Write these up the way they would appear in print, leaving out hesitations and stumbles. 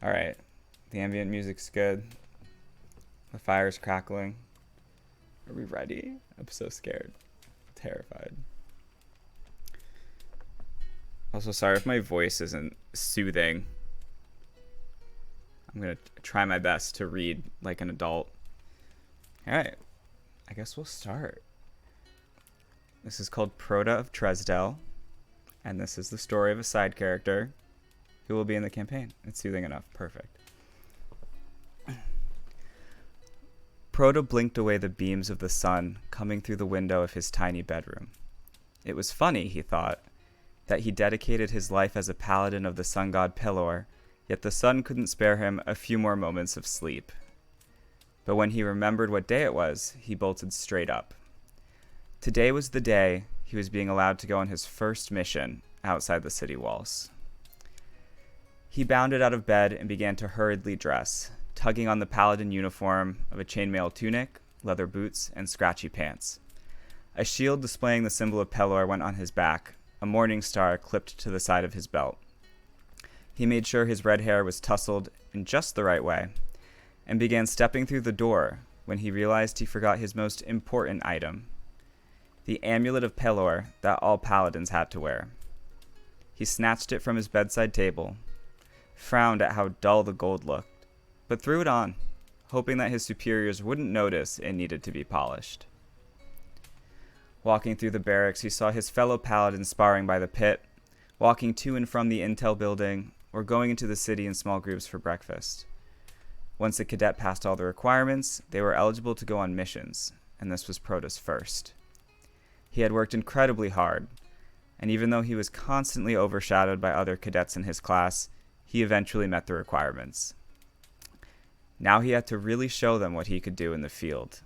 Alright. The ambient music's good. The fire's crackling. Are we ready? I'm so scared. Terrified. Also, sorry if my voice isn't soothing. I'm going to try my best to read like an adult. Alright. I guess we'll start. This is called Prota of Tresdell. And this is the story of a side character who will be in the campaign. It's soothing enough. Perfect. Prota blinked away the beams of the sun coming through the window of his tiny bedroom. It was funny, he thought, that he dedicated his life as a paladin of the sun god Pelor, yet the sun couldn't spare him a few more moments of sleep. But when he remembered what day it was, he bolted straight up. Today was the day he was being allowed to go on his first mission outside the city walls. He bounded out of bed and began to hurriedly dress, tugging on the paladin uniform of a chainmail tunic, leather boots, and scratchy pants. A shield displaying the symbol of Pelor went on his back, a morning star clipped to the side of his belt. He made sure his red hair was tousled in just the right way, and began stepping through the door when he realized he forgot his most important item, the amulet of Pelor that all paladins had to wear. He snatched it from his bedside table, frowned at how dull the gold looked, but threw it on, hoping that his superiors wouldn't notice it needed to be polished. Walking through the barracks, he saw his fellow paladins sparring by the pit, walking to and from the intel building, or going into the city in small groups for breakfast. Once a cadet passed all the requirements, they were eligible to go on missions, and this was Prota's first. He had worked incredibly hard, and even though he was constantly overshadowed by other cadets in his class, he eventually met the requirements. Now he had to really show them what he could do in the field.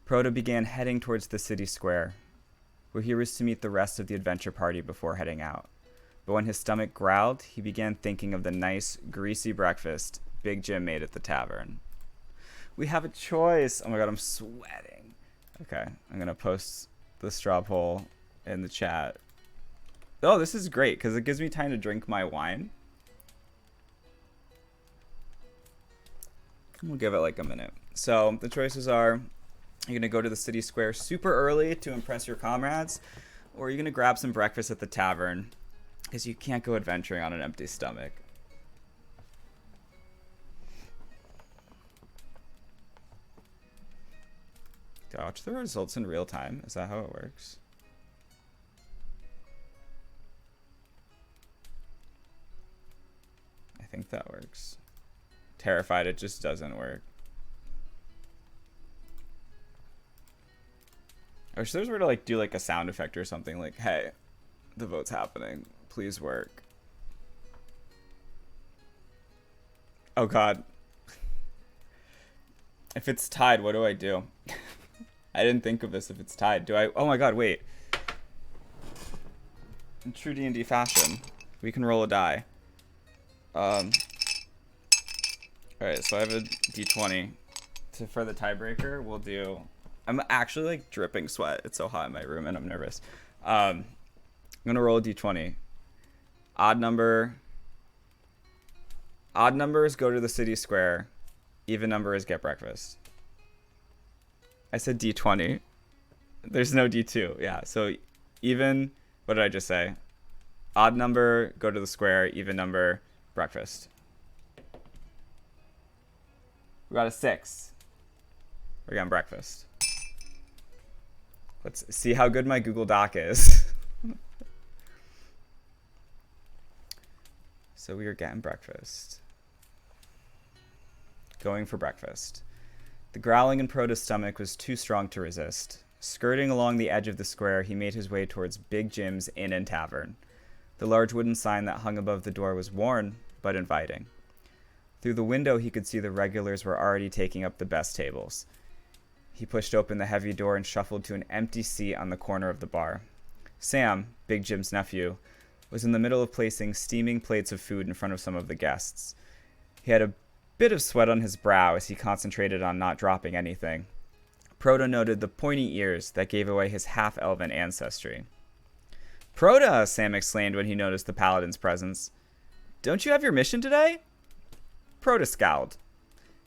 Prota began heading towards the city square, where he was to meet the rest of the adventure party before heading out. But when his stomach growled, he began thinking of the nice, greasy breakfast Big Jim made at the tavern. We have a choice! Oh my god, I'm sweating. Okay, I'm gonna post the straw poll in the chat. Oh, this is great, because it gives me time to drink my wine. We'll give it like a minute. So, the choices are, you're going to go to the city square super early to impress your comrades, or you're going to grab some breakfast at the tavern, because you can't go adventuring on an empty stomach. Do I watch the results in real time? Is that how it works? I think that works. Terrified, it just doesn't work. I wish there was a way to like do like a sound effect or something like, hey, the vote's happening. Please work. Oh god. If it's tied, what do I do? I didn't think of this. If it's tied, do I? Oh my god, wait. In true D&D fashion, we can roll a die. Alright, so I have a d20. For the tiebreaker, we'll do... I'm actually like dripping sweat. It's so hot in my room and I'm nervous. I'm going to roll a d20. Odd numbers go to the city square. Even numbers get breakfast. I said d20. There's no d2. Yeah, so even... What did I just say? Odd number, go to the square. Even number, breakfast. We got a 6. We're getting breakfast. Let's see how good my Google Doc is. So we are getting breakfast. Going for breakfast. The growling in Prota's stomach was too strong to resist. Skirting along the edge of the square, he made his way towards Big Jim's Inn and Tavern. The large wooden sign that hung above the door was worn, but inviting. Through the window, he could see the regulars were already taking up the best tables. He pushed open the heavy door and shuffled to an empty seat on the corner of the bar. Sam, Big Jim's nephew, was in the middle of placing steaming plates of food in front of some of the guests. He had a bit of sweat on his brow as he concentrated on not dropping anything. Prota noted the pointy ears that gave away his half-elven ancestry. "Prota!" Sam exclaimed when he noticed the paladin's presence. don't you have your mission today? Prota scowled.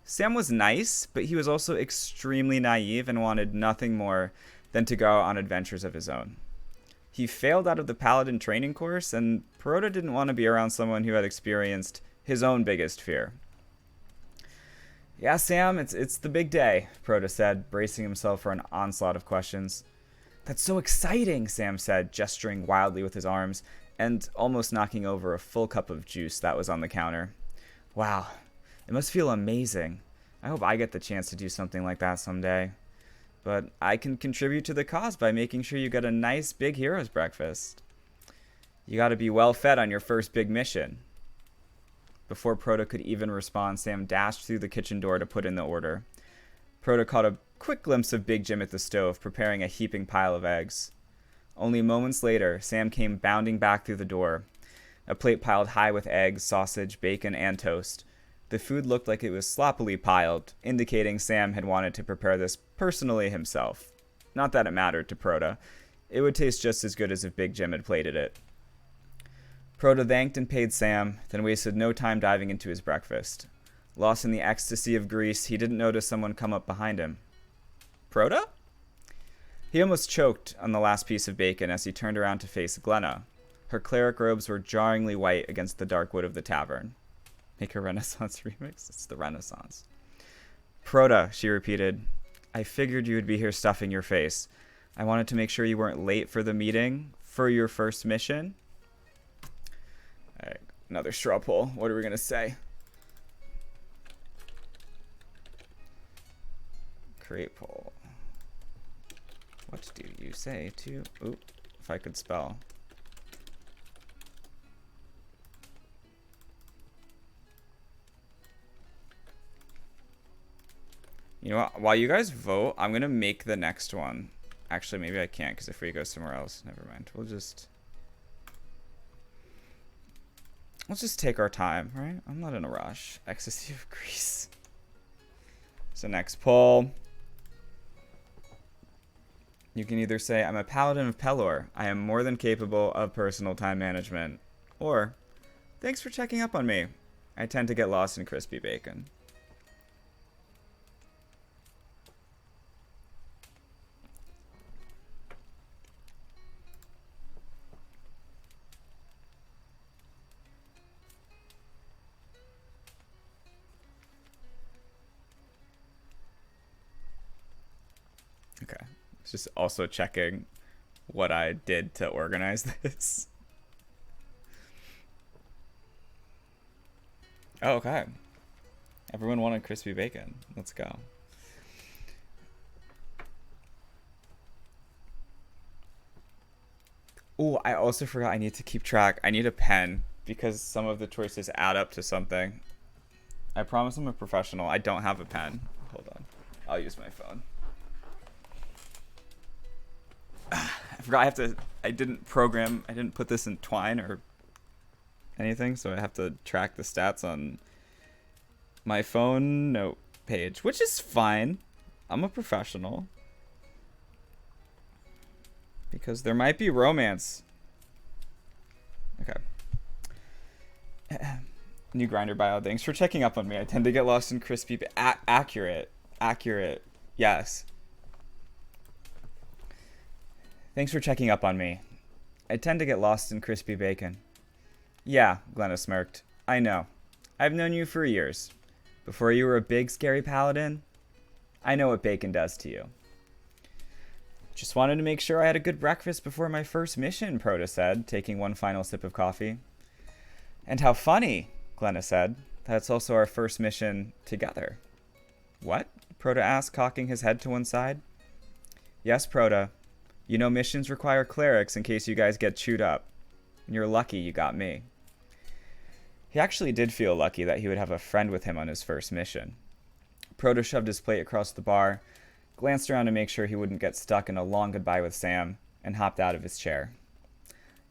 Sam was nice, but he was also extremely naive and wanted nothing more than to go on adventures of his own. He failed out of the Paladin training course, and Prota didn't want to be around someone who had experienced his own biggest fear. Yeah, Sam, it's the big day, Prota said, bracing himself for an onslaught of questions. That's so exciting, Sam said, gesturing wildly with his arms and almost knocking over a full cup of juice that was on the counter. Wow, it must feel amazing. I hope I get the chance to do something like that someday. But I can contribute to the cause by making sure you get a nice big hero's breakfast. You gotta be well fed on your first big mission. Before Prota could even respond, Sam dashed through the kitchen door to put in the order. Prota caught a quick glimpse of Big Jim at the stove, preparing a heaping pile of eggs. Only moments later, Sam came bounding back through the door, a plate piled high with eggs, sausage, bacon, and toast. The food looked like it was sloppily piled, indicating Sam had wanted to prepare this personally himself. Not that it mattered to Prota. It would taste just as good as if Big Jim had plated it. Prota thanked and paid Sam, then wasted no time diving into his breakfast. Lost in the ecstasy of grease, he didn't notice someone come up behind him. Prota? He almost choked on the last piece of bacon as he turned around to face Glenna. Her cleric robes were jarringly white against the dark wood of the tavern. Make a Renaissance remix? It's the Renaissance. Prota, she repeated. I figured you would be here stuffing your face. I wanted to make sure you weren't late for the meeting, for your first mission. All right, another straw poll. What are we going to say? Create poll. What do you say to... Ooh, if I could spell. You know what? While you guys vote, I'm going to make the next one. Actually, maybe I can't, because if we go somewhere else, never mind. Let's just take our time, right? I'm not in a rush. Ecstasy of grease. So next poll. You can either say, I'm a Paladin of Pelor. I am more than capable of personal time management. Or, thanks for checking up on me. I tend to get lost in crispy bacon. Okay. It's just also checking what I did to organize this. Oh, okay. Everyone wanted crispy bacon. Let's go. Oh, I also forgot I need to keep track. I need a pen because some of the choices add up to something. I promise I'm a professional. I don't have a pen. Hold on. I'll use my phone. I forgot I didn't put this in Twine or anything, so I have to track the stats on my phone note page, which is fine. I'm a professional. Because there might be romance. Okay. New grinder bio. Thanks for checking up on me. I tend to get lost in crispy... accurate. Yes. Thanks for checking up on me. I tend to get lost in crispy bacon. Yeah, Glenna smirked. I know. I've known you for years. Before you were a big, scary paladin, I know what bacon does to you. Just wanted to make sure I had a good breakfast before my first mission, Prota said, taking one final sip of coffee. And how funny, Glenna said. That's also our first mission together. What? Prota asked, cocking his head to one side. Yes, Prota. You know missions require clerics in case you guys get chewed up. And you're lucky you got me. He actually did feel lucky that he would have a friend with him on his first mission. Prota shoved his plate across the bar, glanced around to make sure he wouldn't get stuck in a long goodbye with Sam, and hopped out of his chair.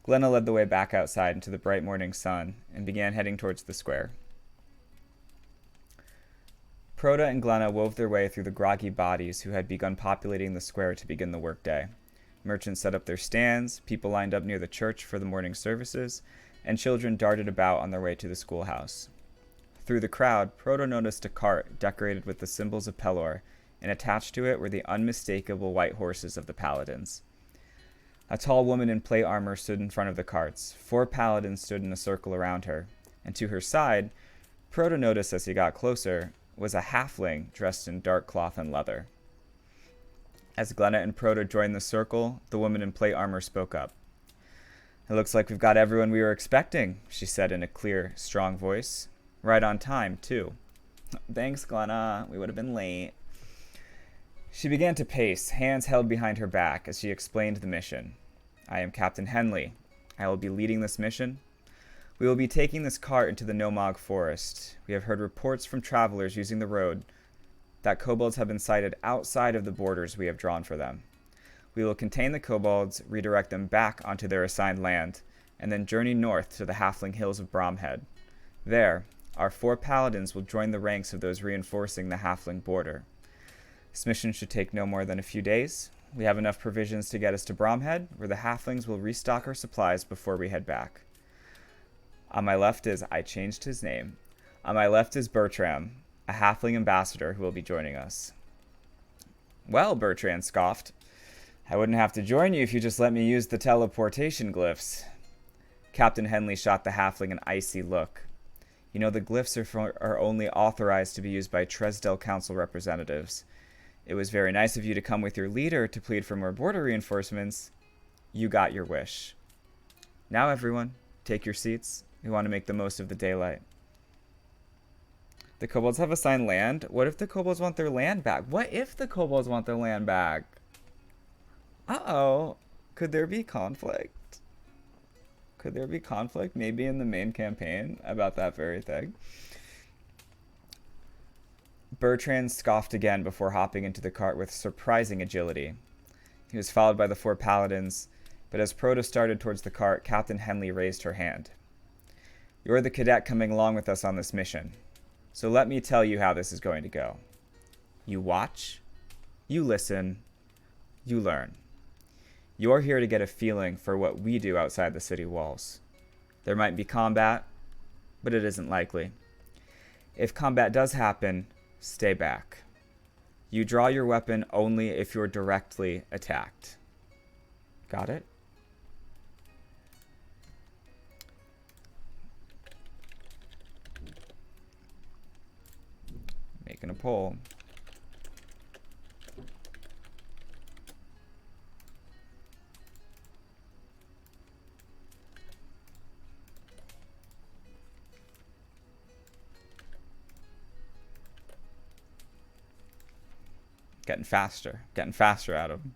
Glenna led the way back outside into the bright morning sun and began heading towards the square. Prota and Glenna wove their way through the groggy bodies who had begun populating the square to begin the workday. Merchants set up their stands, people lined up near the church for the morning services, and children darted about on their way to the schoolhouse. Through the crowd, Prota noticed a cart decorated with the symbols of Pelor, and attached to it were the unmistakable white horses of the paladins. A tall woman in plate armor stood in front of the carts. 4 paladins stood in a circle around her, and to her side, Prota noticed as he got closer, was a halfling dressed in dark cloth and leather. As Glenna and Prota joined the circle, the woman in plate armor spoke up. "It looks like we've got everyone we were expecting," she said in a clear, strong voice. "Right on time, too." "Thanks, Glenna. We would have been late." She began to pace, hands held behind her back, as she explained the mission. "I am Captain Henley. I will be leading this mission. We will be taking this cart into the Nomog forest. We have heard reports from travelers using the road that kobolds have been sighted outside of the borders we have drawn for them. We will contain the kobolds, redirect them back onto their assigned land, and then journey north to the halfling hills of Bromhead. There, our 4 paladins will join the ranks of those reinforcing the halfling border. This mission should take no more than a few days. We have enough provisions to get us to Bromhead, where the halflings will restock our supplies before we head back. On my left is," I changed his name, "on my left is Bertram, a halfling ambassador who will be joining us." "Well," Bertrand scoffed, "I wouldn't have to join you if you just let me use the teleportation glyphs." Captain Henley shot the halfling an icy look. "You know, the glyphs are only authorized to be used by Tresdell Council representatives. It was very nice of you to come with your leader to plead for more border reinforcements. You got your wish. Now, everyone, take your seats. We want to make the most of the daylight." The kobolds have assigned land? What if the kobolds want their land back? What if the kobolds want their land back? Uh-oh. Could there be conflict? Could there be conflict maybe in the main campaign about that very thing? Bertrand scoffed again before hopping into the cart with surprising agility. He was followed by the 4 paladins, but as Prota started towards the cart, Captain Henley raised her hand. "You're the cadet coming along with us on this mission. So let me tell you how this is going to go. You watch, you listen, you learn. You're here to get a feeling for what we do outside the city walls. There might be combat, but it isn't likely. If combat does happen, stay back. You draw your weapon only if you're directly attacked. Got it?" Making a poll. Getting faster at him.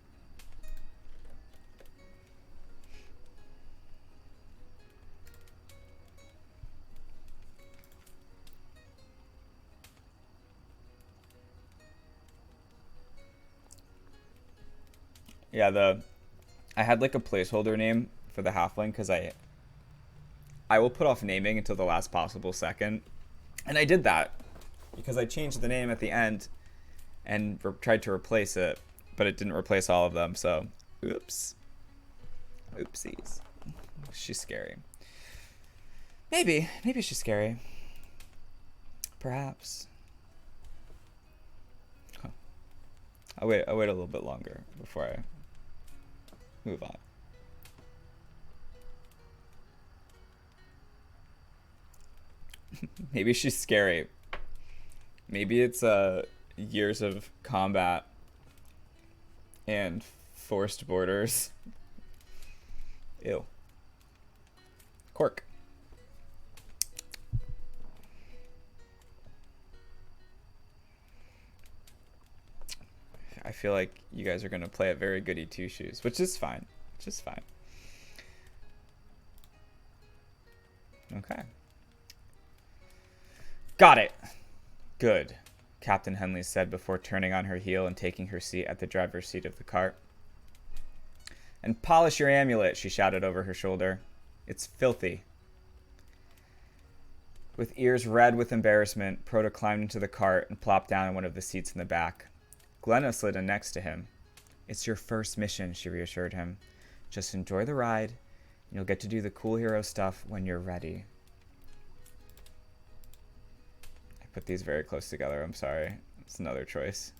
Yeah, I had like a placeholder name for the halfling because I will put off naming until the last possible second, and I did that because I changed the name at the end and tried to replace it, but it didn't replace all of them. So, oops, oopsies. She's scary. Maybe she's scary. Perhaps. Huh. I'll wait a little bit longer before I move on. Maybe she's scary. Maybe it's years of combat and forced borders. Ew. Cork. I feel like you guys are going to play a very goody two-shoes, which is fine. Okay. Got it. Good, Captain Henley said before turning on her heel and taking her seat at the driver's seat of the cart. "And polish your amulet," she shouted over her shoulder. "It's filthy." With ears red with embarrassment, Prota climbed into the cart and plopped down in one of the seats in the back. Glenna slid in next to him. "It's your first mission," she reassured him. "Just enjoy the ride. You'll get to do the cool hero stuff when you're ready. I put these very close together. I'm sorry. It's another choice.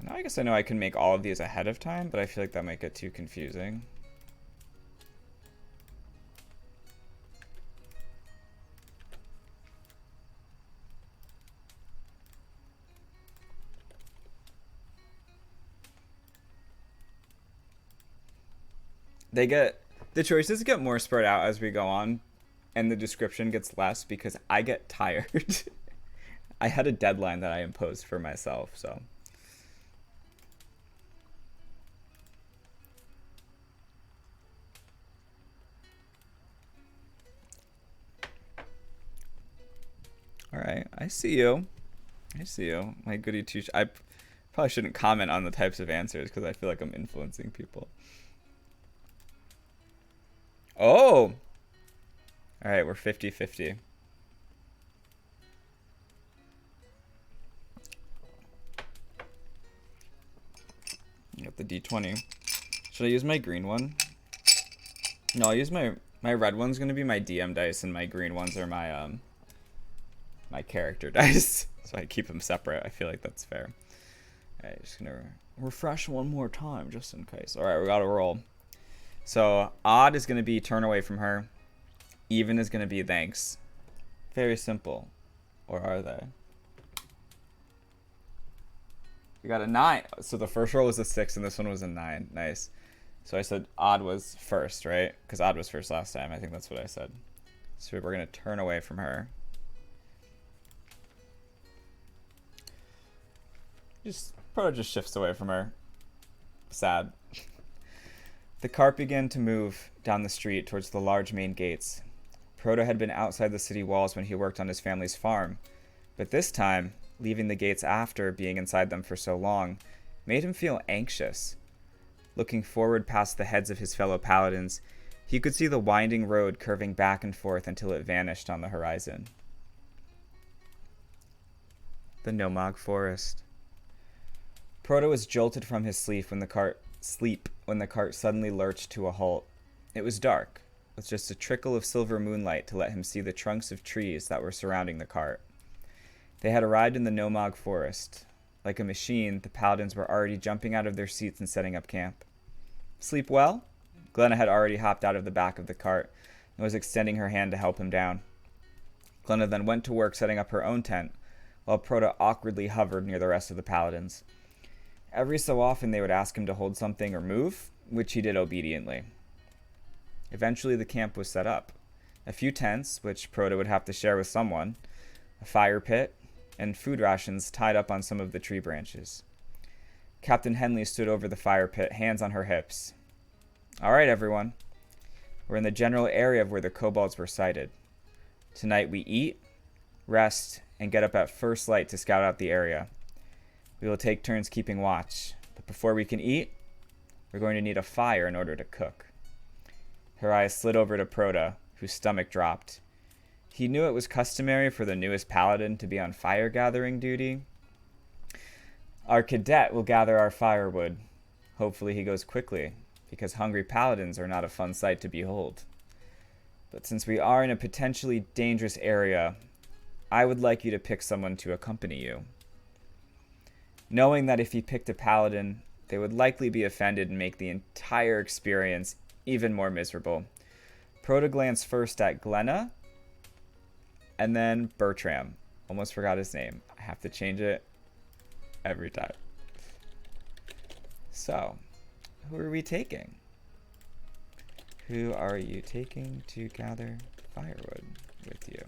Now I guess I know I can make all of these ahead of time, but I feel like that might get too confusing. The choices get more spread out as we go on, and the description gets less because I get tired. I had a deadline that I imposed for myself, so. All right, I see you. I see you. My goody two. I probably shouldn't comment on the types of answers because I feel like I'm influencing people. Oh! All right, we're 50-50. Got the D20. Should I use my green one? No, I'll use my red one's gonna be my DM dice, and my green ones are my my character dice. So I keep them separate. I feel like that's fair. All right, just gonna refresh one more time just in case. All right, we got to roll. So odd is gonna be turn away from her. Even is gonna be thanks. Very simple. Or are they? We got a 9. So the first roll was a 6 and this one was a 9. Nice. So I said odd was first, right? Because odd was first last time. I think that's what I said. So we're going to turn away from her. Prota just shifts away from her. Sad. The cart began to move down the street towards the large main gates. Prota had been outside the city walls when he worked on his family's farm. But this time, leaving the gates after being inside them for so long, made him feel anxious. Looking forward past the heads of his fellow paladins, he could see the winding road curving back and forth until it vanished on the horizon. The Nomog Forest. Prota was jolted from his sleep when the cart suddenly lurched to a halt. It was dark, with just a trickle of silver moonlight to let him see the trunks of trees that were surrounding the cart. They had arrived in the Nomog Forest. Like a machine, the paladins were already jumping out of their seats and setting up camp. Sleep well? Glenna had already hopped out of the back of the cart and was extending her hand to help him down. Glenna then went to work setting up her own tent, while Prota awkwardly hovered near the rest of the paladins. Every so often they would ask him to hold something or move, which he did obediently. Eventually the camp was set up. A few tents, which Prota would have to share with someone, a fire pit, and food rations tied up on some of the tree branches. Captain Henley stood over the fire pit, hands on her hips. All right, everyone. We're in the general area of where the kobolds were sighted. Tonight we eat, rest, and get up at first light to scout out the area. We will take turns keeping watch, but before we can eat, we're going to need a fire in order to cook. Her eyes slid over to Prota, whose stomach dropped. He knew it was customary for the newest paladin to be on fire gathering duty. Our cadet will gather our firewood. Hopefully he goes quickly, because hungry paladins are not a fun sight to behold. But since we are in a potentially dangerous area, I would like you to pick someone to accompany you. Knowing that if he picked a paladin, they would likely be offended and make the entire experience even more miserable. Prota glanced first at Glenna, and then Bertram. Almost forgot his name. I have to change it every time. So, who are we taking? Who are you taking to gather firewood with you?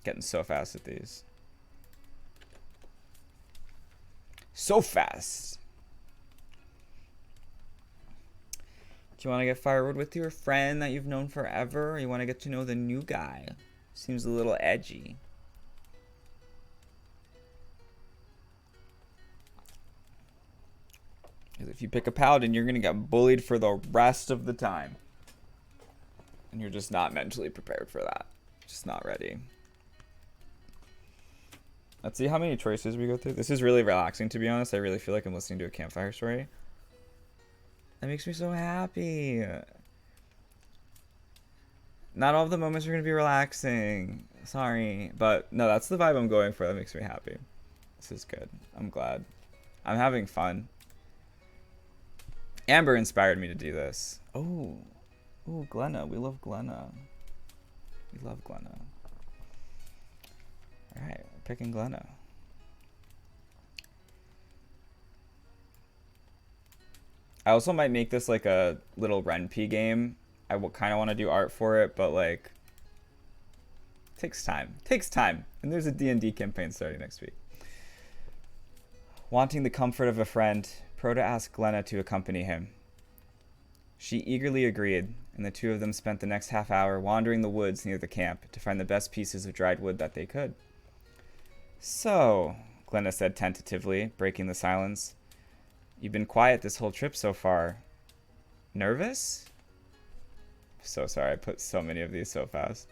Getting so fast at these. So fast. Do you want to get firewood with your friend that you've known forever? Or you want to get to know the new guy? Seems a little edgy. Because if you pick a paladin, you're going to get bullied for the rest of the time. And you're just not mentally prepared for that. Just not ready. Let's see how many choices we go through. This is really relaxing, to be honest. I really feel like I'm listening to a campfire story. That makes me so happy. Not all of the moments are going to be relaxing. Sorry. But no, that's the vibe I'm going for. That makes me happy. This is good. I'm glad. I'm having fun. Amber inspired me to do this. Oh. Ooh, Glenna. We love Glenna. We love Glenna. Alright, we're picking Glenna. I also might make this like a little Ren'Py game. I kind of want to do art for it, but like, it takes time. It takes time. And there's a D&D campaign starting next week. Wanting the comfort of a friend, Prota asked Glenna to accompany him. She eagerly agreed, and the two of them spent the next half hour wandering the woods near the camp to find the best pieces of dried wood that they could. So, Glenna said tentatively, breaking the silence, you've been quiet this whole trip so far. Nervous? So sorry, I put so many of these so fast.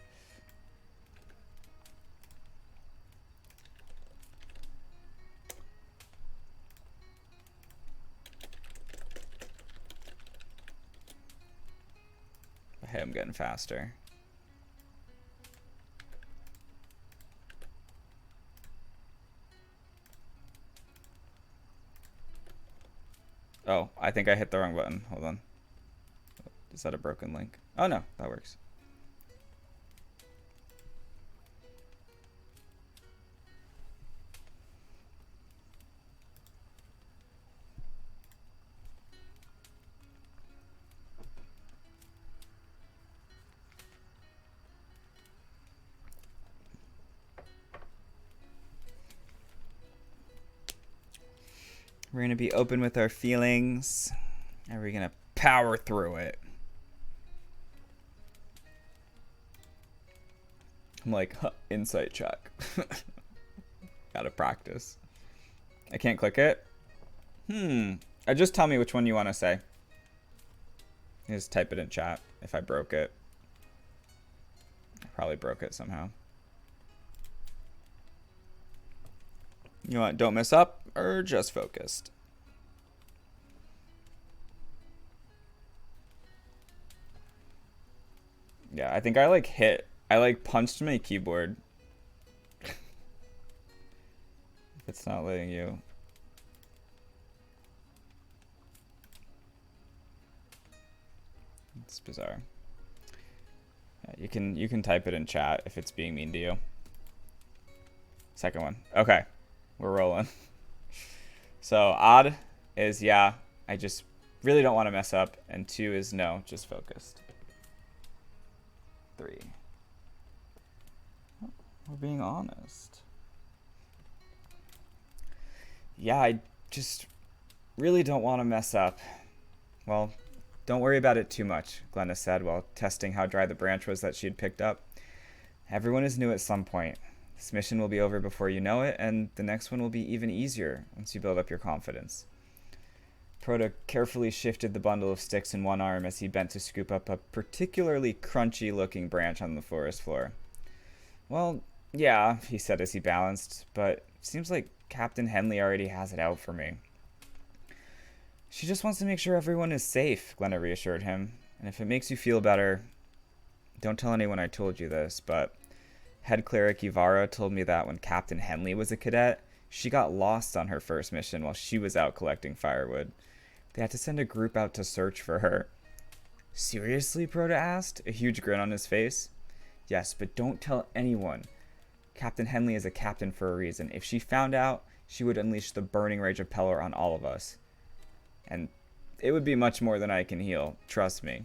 Hey, I'm getting faster. Oh, I think I hit the wrong button. Hold on. Is that a broken link? Oh no, that works. We're going to be open with our feelings, and we're going to power through it. I'm like, insight check. Gotta practice. I can't click it? Just tell me which one you want to say. Just type it in chat if I broke it. I probably broke it somehow. You want don't mess up or just focused? Yeah, I think I like punched my keyboard. If it's not letting you. It's bizarre. Yeah, you can type it in chat if it's being mean to you. Second one. Okay. We're rolling. So odd is yeah, I just really don't want to mess up, and 2 is no, just focused. 3. Oh, we're being honest. Yeah, I just really don't want to mess up. Well, don't worry about it too much, Glenna said while testing how dry the branch was that she had picked up. Everyone is new at some point. This mission will be over before you know it, and the next one will be even easier once you build up your confidence. Prota carefully shifted the bundle of sticks in one arm as he bent to scoop up a particularly crunchy-looking branch on the forest floor. Well, yeah, he said as he balanced, but it seems like Captain Henley already has it out for me. She just wants to make sure everyone is safe, Glenna reassured him, and if it makes you feel better, don't tell anyone I told you this, but Head Cleric Ivara told me that when Captain Henley was a cadet, she got lost on her first mission while she was out collecting firewood. They had to send a group out to search for her. Seriously? Prota asked, a huge grin on his face. Yes, but don't tell anyone. Captain Henley is a captain for a reason. If she found out, she would unleash the burning rage of Pelor on all of us. And it would be much more than I can heal, trust me.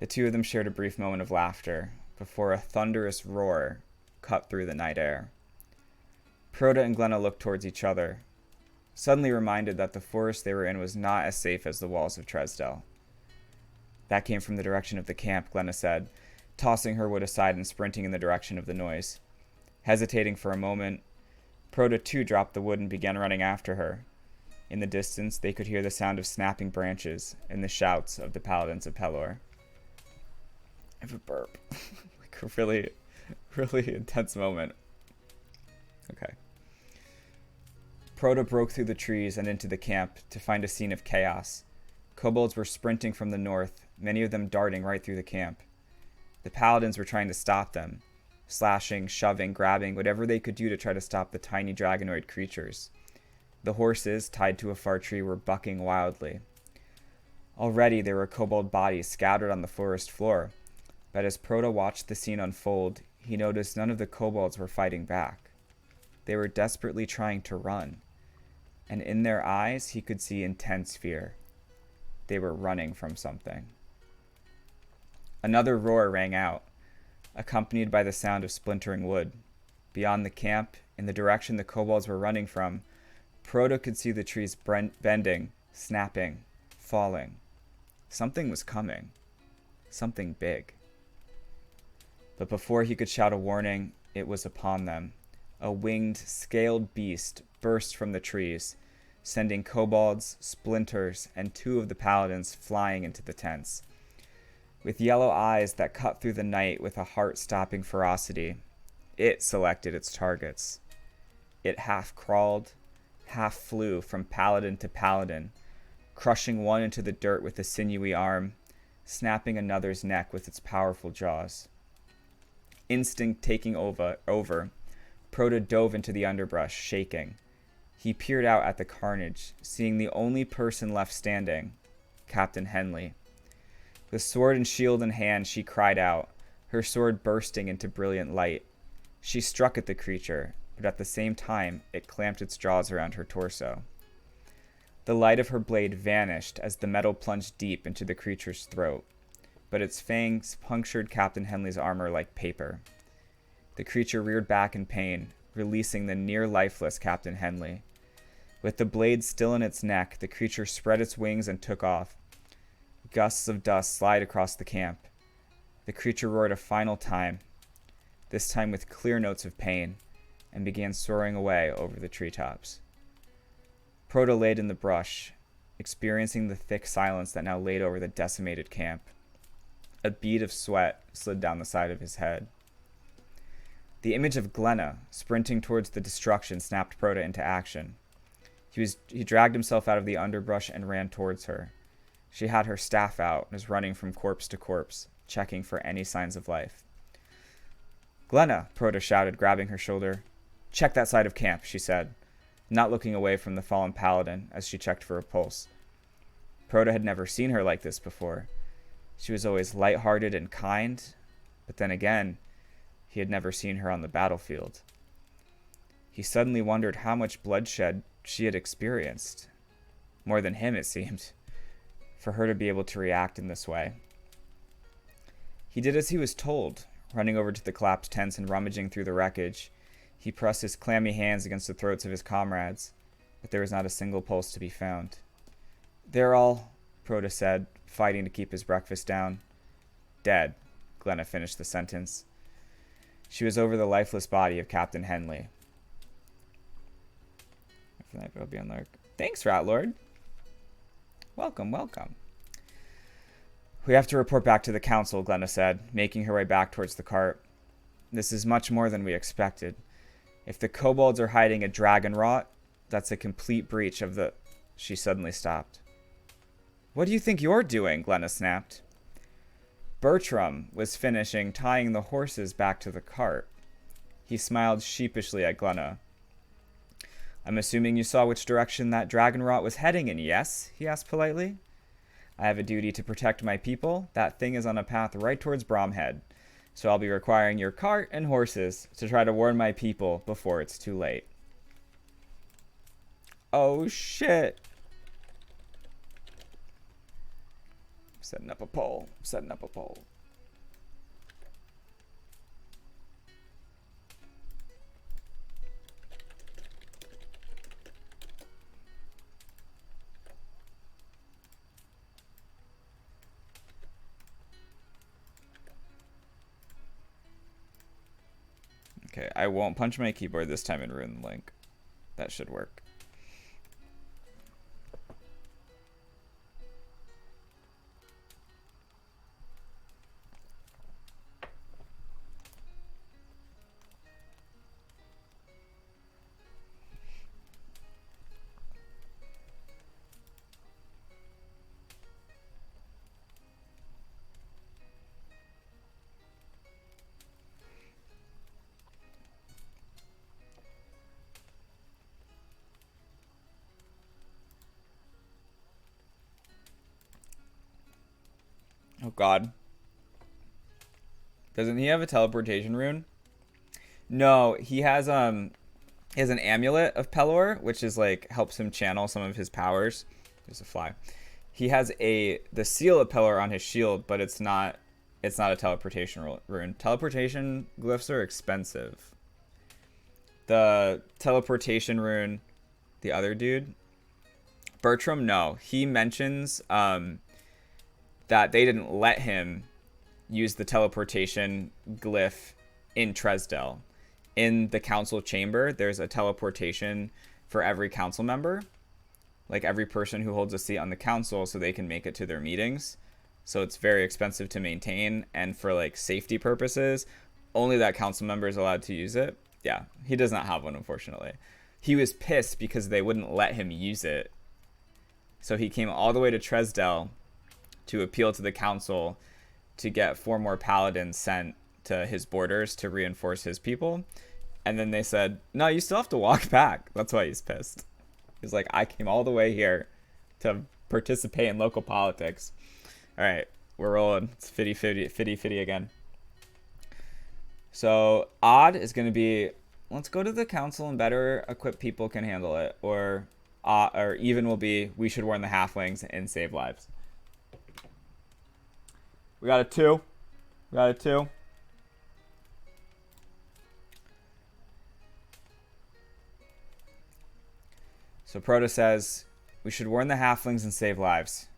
The two of them shared a brief moment of laughter before a thunderous roar cut through the night air. Prota and Glenna looked towards each other, suddenly reminded that the forest they were in was not as safe as the walls of Tresdell. That came from the direction of the camp, Glenna said, tossing her wood aside and sprinting in the direction of the noise. Hesitating for a moment, Prota too dropped the wood and began running after her. In the distance, they could hear the sound of snapping branches and the shouts of the Paladins of Pelor. I have a burp. Like a really, really intense moment. Okay. Prota broke through the trees and into the camp to find a scene of chaos. Kobolds were sprinting from the north, many of them darting right through the camp. The paladins were trying to stop them, slashing, shoving, grabbing, whatever they could do to try to stop the tiny dragonoid creatures. The horses, tied to a far tree, were bucking wildly. Already there were kobold bodies scattered on the forest floor, but as Prota watched the scene unfold, he noticed none of the kobolds were fighting back. They were desperately trying to run, and in their eyes he could see intense fear. They were running from something. Another roar rang out, accompanied by the sound of splintering wood. Beyond the camp, in the direction the kobolds were running from, Prota could see the trees bending, snapping, falling. Something was coming. Something big. But before he could shout a warning, it was upon them. A winged, scaled beast burst from the trees, sending kobolds, splinters, and 2 of the paladins flying into the tents. With yellow eyes that cut through the night with a heart-stopping ferocity, it selected its targets. It half crawled, half flew from paladin to paladin, crushing one into the dirt with a sinewy arm, snapping another's neck with its powerful jaws. Instinct taking over, Prota dove into the underbrush, shaking. He peered out at the carnage, seeing the only person left standing, Captain Henley. With sword and shield in hand, she cried out, her sword bursting into brilliant light. She struck at the creature, but at the same time, it clamped its jaws around her torso. The light of her blade vanished as the metal plunged deep into the creature's throat, but its fangs punctured Captain Henley's armor like paper. The creature reared back in pain, releasing the near-lifeless Captain Henley. With the blade still in its neck, the creature spread its wings and took off. Gusts of dust slid across the camp. The creature roared a final time, this time with clear notes of pain, and began soaring away over the treetops. Prota laid in the brush, experiencing the thick silence that now laid over the decimated camp. A bead of sweat slid down the side of his head. The image of Glenna, sprinting towards the destruction, snapped Prota into action. He dragged himself out of the underbrush and ran towards her. She had her staff out and was running from corpse to corpse, checking for any signs of life. "Glenna," Prota shouted, grabbing her shoulder. "Check that side of camp," she said, not looking away from the fallen paladin as she checked for a pulse. Prota had never seen her like this before. She was always light-hearted and kind, but then again, he had never seen her on the battlefield. He suddenly wondered how much bloodshed she had experienced. More than him, it seemed, for her to be able to react in this way. He did as he was told, running over to the collapsed tents and rummaging through the wreckage. He pressed his clammy hands against the throats of his comrades, but there was not a single pulse to be found. "They're all," Prota said, fighting to keep his breakfast down. "Dead," Glenna finished the sentence. She was over the lifeless body of Captain Henley. Thanks, Ratlord. Welcome, welcome. "We have to report back to the council," Glenna said, making her way back towards the cart. "This is much more than we expected. If the kobolds are hiding a dragon rot, that's a complete breach of the..." She suddenly stopped. "What do you think you're doing?" Glenna snapped. Bertram was finishing tying the horses back to the cart. He smiled sheepishly at Glenna. "I'm assuming you saw which direction that dragon rot was heading in, yes?" he asked politely. "I have a duty to protect my people. That thing is on a path right towards Bromhead, so I'll be requiring your cart and horses to try to warn my people before it's too late." Oh shit. Setting up a pole. Okay, I won't punch my keyboard this time and ruin the link. That should work. Oh god. Doesn't he have a teleportation rune? No, he has an amulet of Pelor, which is like helps him channel some of his powers. There's a fly. He has the seal of Pelor on his shield, but it's not a teleportation rune. Teleportation glyphs are expensive. The teleportation rune, the other dude, Bertram, no. He mentions that they didn't let him use the teleportation glyph in Tresdell. In the council chamber, there's a teleportation for every council member. Like every person who holds a seat on the council so they can make it to their meetings. So it's very expensive to maintain. And for like safety purposes, only that council member is allowed to use it. Yeah, he does not have one, unfortunately. He was pissed because they wouldn't let him use it. So he came all the way to Tresdell to appeal to the council to get 4 more paladins sent to his borders to reinforce his people. And then they said, no, you still have to walk back. That's why he's pissed. He's like, I came all the way here to participate in local politics. All right, we're rolling. It's fitty again. So odd is going to be, let's go to the council and better equipped people can handle it. Or even will be, we should warn the halflings and save lives. We got a 2. So Prota says, we should warn the halflings and save lives.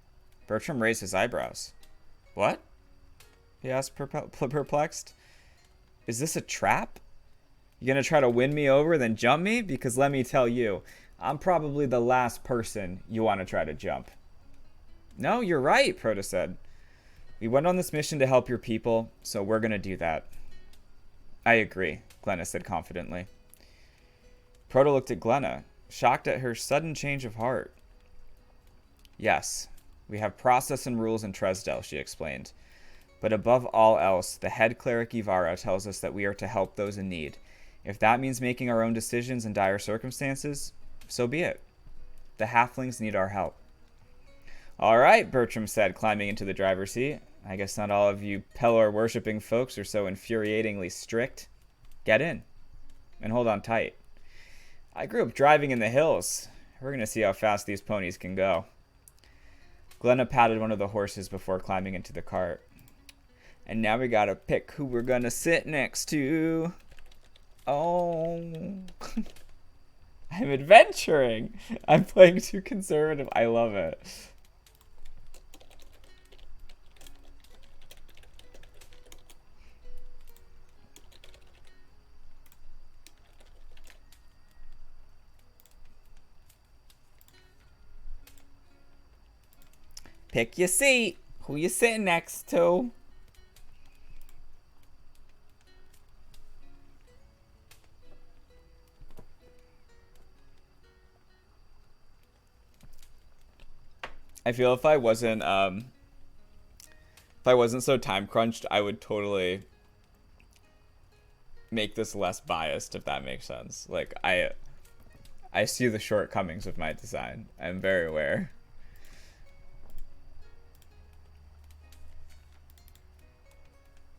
Bertram raised his eyebrows. What? He asked perplexed. Is this a trap? You gonna try to win me over, then jump me? Because let me tell you, I'm probably the last person you want to try to jump. No, you're right, Prota said. We went on this mission to help your people, so we're gonna do that. I agree, Glenna said confidently. Prota looked at Glenna, shocked at her sudden change of heart. Yes, we have process and rules in Tresdell, she explained. But above all else, the head cleric Ivara tells us that we are to help those in need. If that means making our own decisions in dire circumstances, so be it. The halflings need our help. All right, Bertram said, climbing into the driver's seat. I guess not all of you Pelor-worshipping folks are so infuriatingly strict. Get in. And hold on tight. I grew up driving in the hills. We're going to see how fast these ponies can go. Glenna patted one of the horses before climbing into the cart. And now we gotta pick who we're gonna sit next to. Oh. I'm adventuring. I'm playing too conservative. I love it. Pick your seat. Who you sitting next to? I feel if I wasn't so time crunched, I would totally make this less biased, if that makes sense. Like I see the shortcomings of my design. I'm very aware.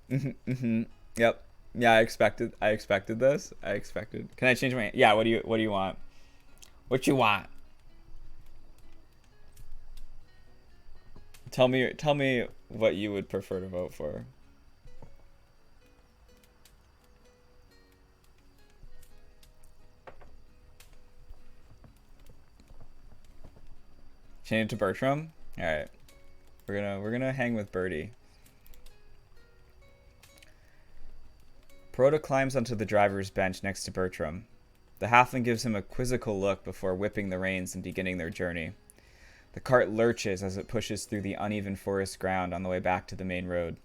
Yep. Yeah, I expected this. Can I change my? Yeah, what do you want? What you want? Tell me what you would prefer to vote for. Change it to Bertram? Alright. We're gonna hang with Birdie. Prota climbs onto the driver's bench next to Bertram. The halfling gives him a quizzical look before whipping the reins and beginning their journey. The cart lurches as it pushes through the uneven forest ground on the way back to the main road.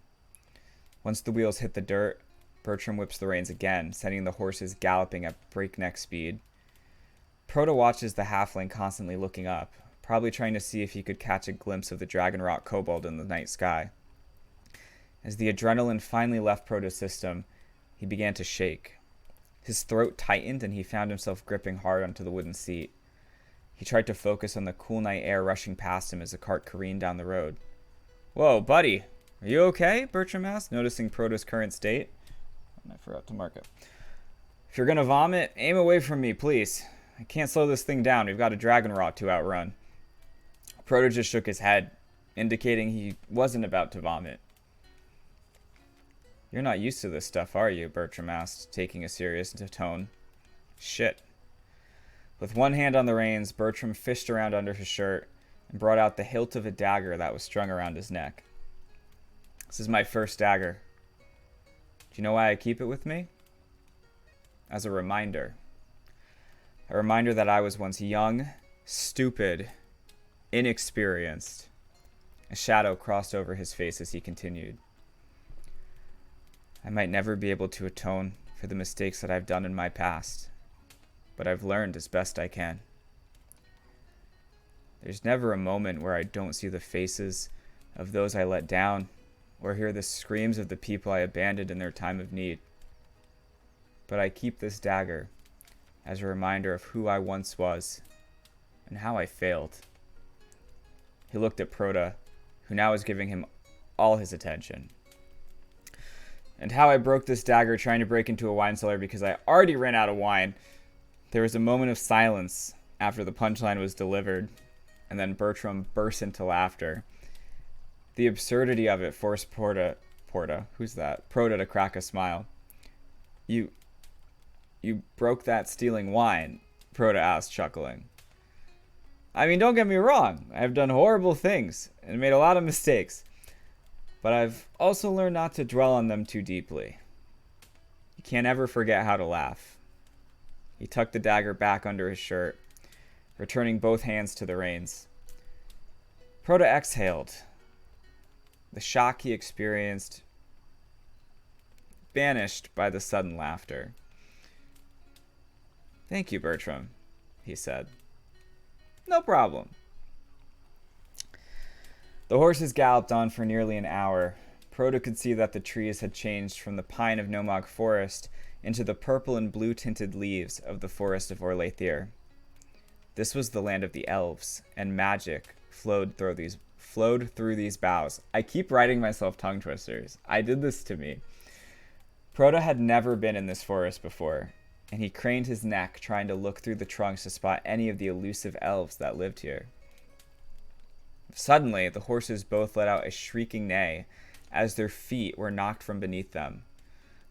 Once the wheels hit the dirt, Bertram whips the reins again, sending the horses galloping at breakneck speed. Prota watches the halfling constantly looking up, probably trying to see if he could catch a glimpse of the Dragonrock kobold in the night sky. As the adrenaline finally left Prota's system, he began to shake. His throat tightened and he found himself gripping hard onto the wooden seat. He tried to focus on the cool night air rushing past him as the cart careened down the road. Whoa, buddy! Are you okay? Bertram asked, noticing Prota's current state. I forgot to mark it. If you're gonna vomit, aim away from me, please. I can't slow this thing down. We've got a dragon rot to outrun. Prota just shook his head, indicating he wasn't about to vomit. You're not used to this stuff, are you? Bertram asked, taking a serious tone. Shit. With one hand on the reins, Bertram fished around under his shirt and brought out the hilt of a dagger that was strung around his neck. This is my first dagger. Do you know why I keep it with me? As a reminder. A reminder that I was once young, stupid, inexperienced. A shadow crossed over his face as he continued. I might never be able to atone for the mistakes that I've done in my past, but I've learned as best I can. There's never a moment where I don't see the faces of those I let down or hear the screams of the people I abandoned in their time of need. But I keep this dagger as a reminder of who I once was and how I failed. He looked at Prota, who now was giving him all his attention. And how I broke this dagger trying to break into a wine cellar because I already ran out of wine. There was a moment of silence after the punchline was delivered, and then Bertram burst into laughter. The absurdity of it forced Prota, who's that? Prota to crack a smile. You broke that stealing wine? Prota asked, chuckling. I mean, don't get me wrong. I've done horrible things and made a lot of mistakes. But I've also learned not to dwell on them too deeply. You can't ever forget how to laugh. He tucked the dagger back under his shirt, returning both hands to the reins. Prota exhaled. The shock he experienced banished by the sudden laughter. Thank you, Bertram, he said. No problem. The horses galloped on for nearly an hour. Prota could see that the trees had changed from the pine of Nomog Forest into the purple and blue-tinted leaves of the forest of Orlaithir. This was the land of the elves, and magic flowed through these boughs. I keep writing myself tongue twisters. I did this to me. Prota had never been in this forest before, and he craned his neck trying to look through the trunks to spot any of the elusive elves that lived here. Suddenly, the horses both let out a shrieking neigh as their feet were knocked from beneath them.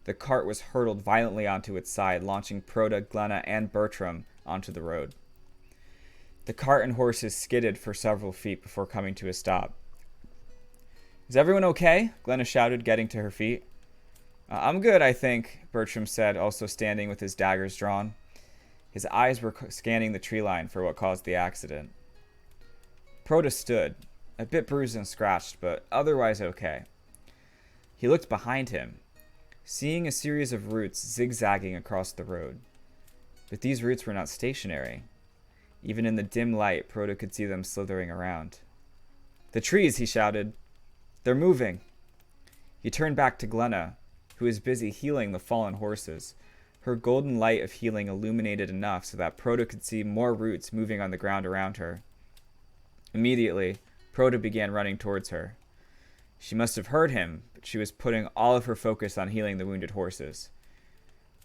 The cart was hurtled violently onto its side, launching Prota, Glenna, and Bertram onto the road. The cart and horses skidded for several feet before coming to a stop. Is everyone okay? Glenna shouted, getting to her feet. I'm good, I think, Bertram said, also standing with his daggers drawn. His eyes were scanning the tree line for what caused the accident. Prota stood, a bit bruised and scratched, but otherwise okay. He looked behind him, seeing a series of roots zigzagging across the road. But these roots were not stationary. Even in the dim light, Prota could see them slithering around. The trees, he shouted. They're moving. He turned back to Glenna, who was busy healing the fallen horses. Her golden light of healing illuminated enough so that Prota could see more roots moving on the ground around her. Immediately, Prota began running towards her. She must have heard him, but she was putting all of her focus on healing the wounded horses.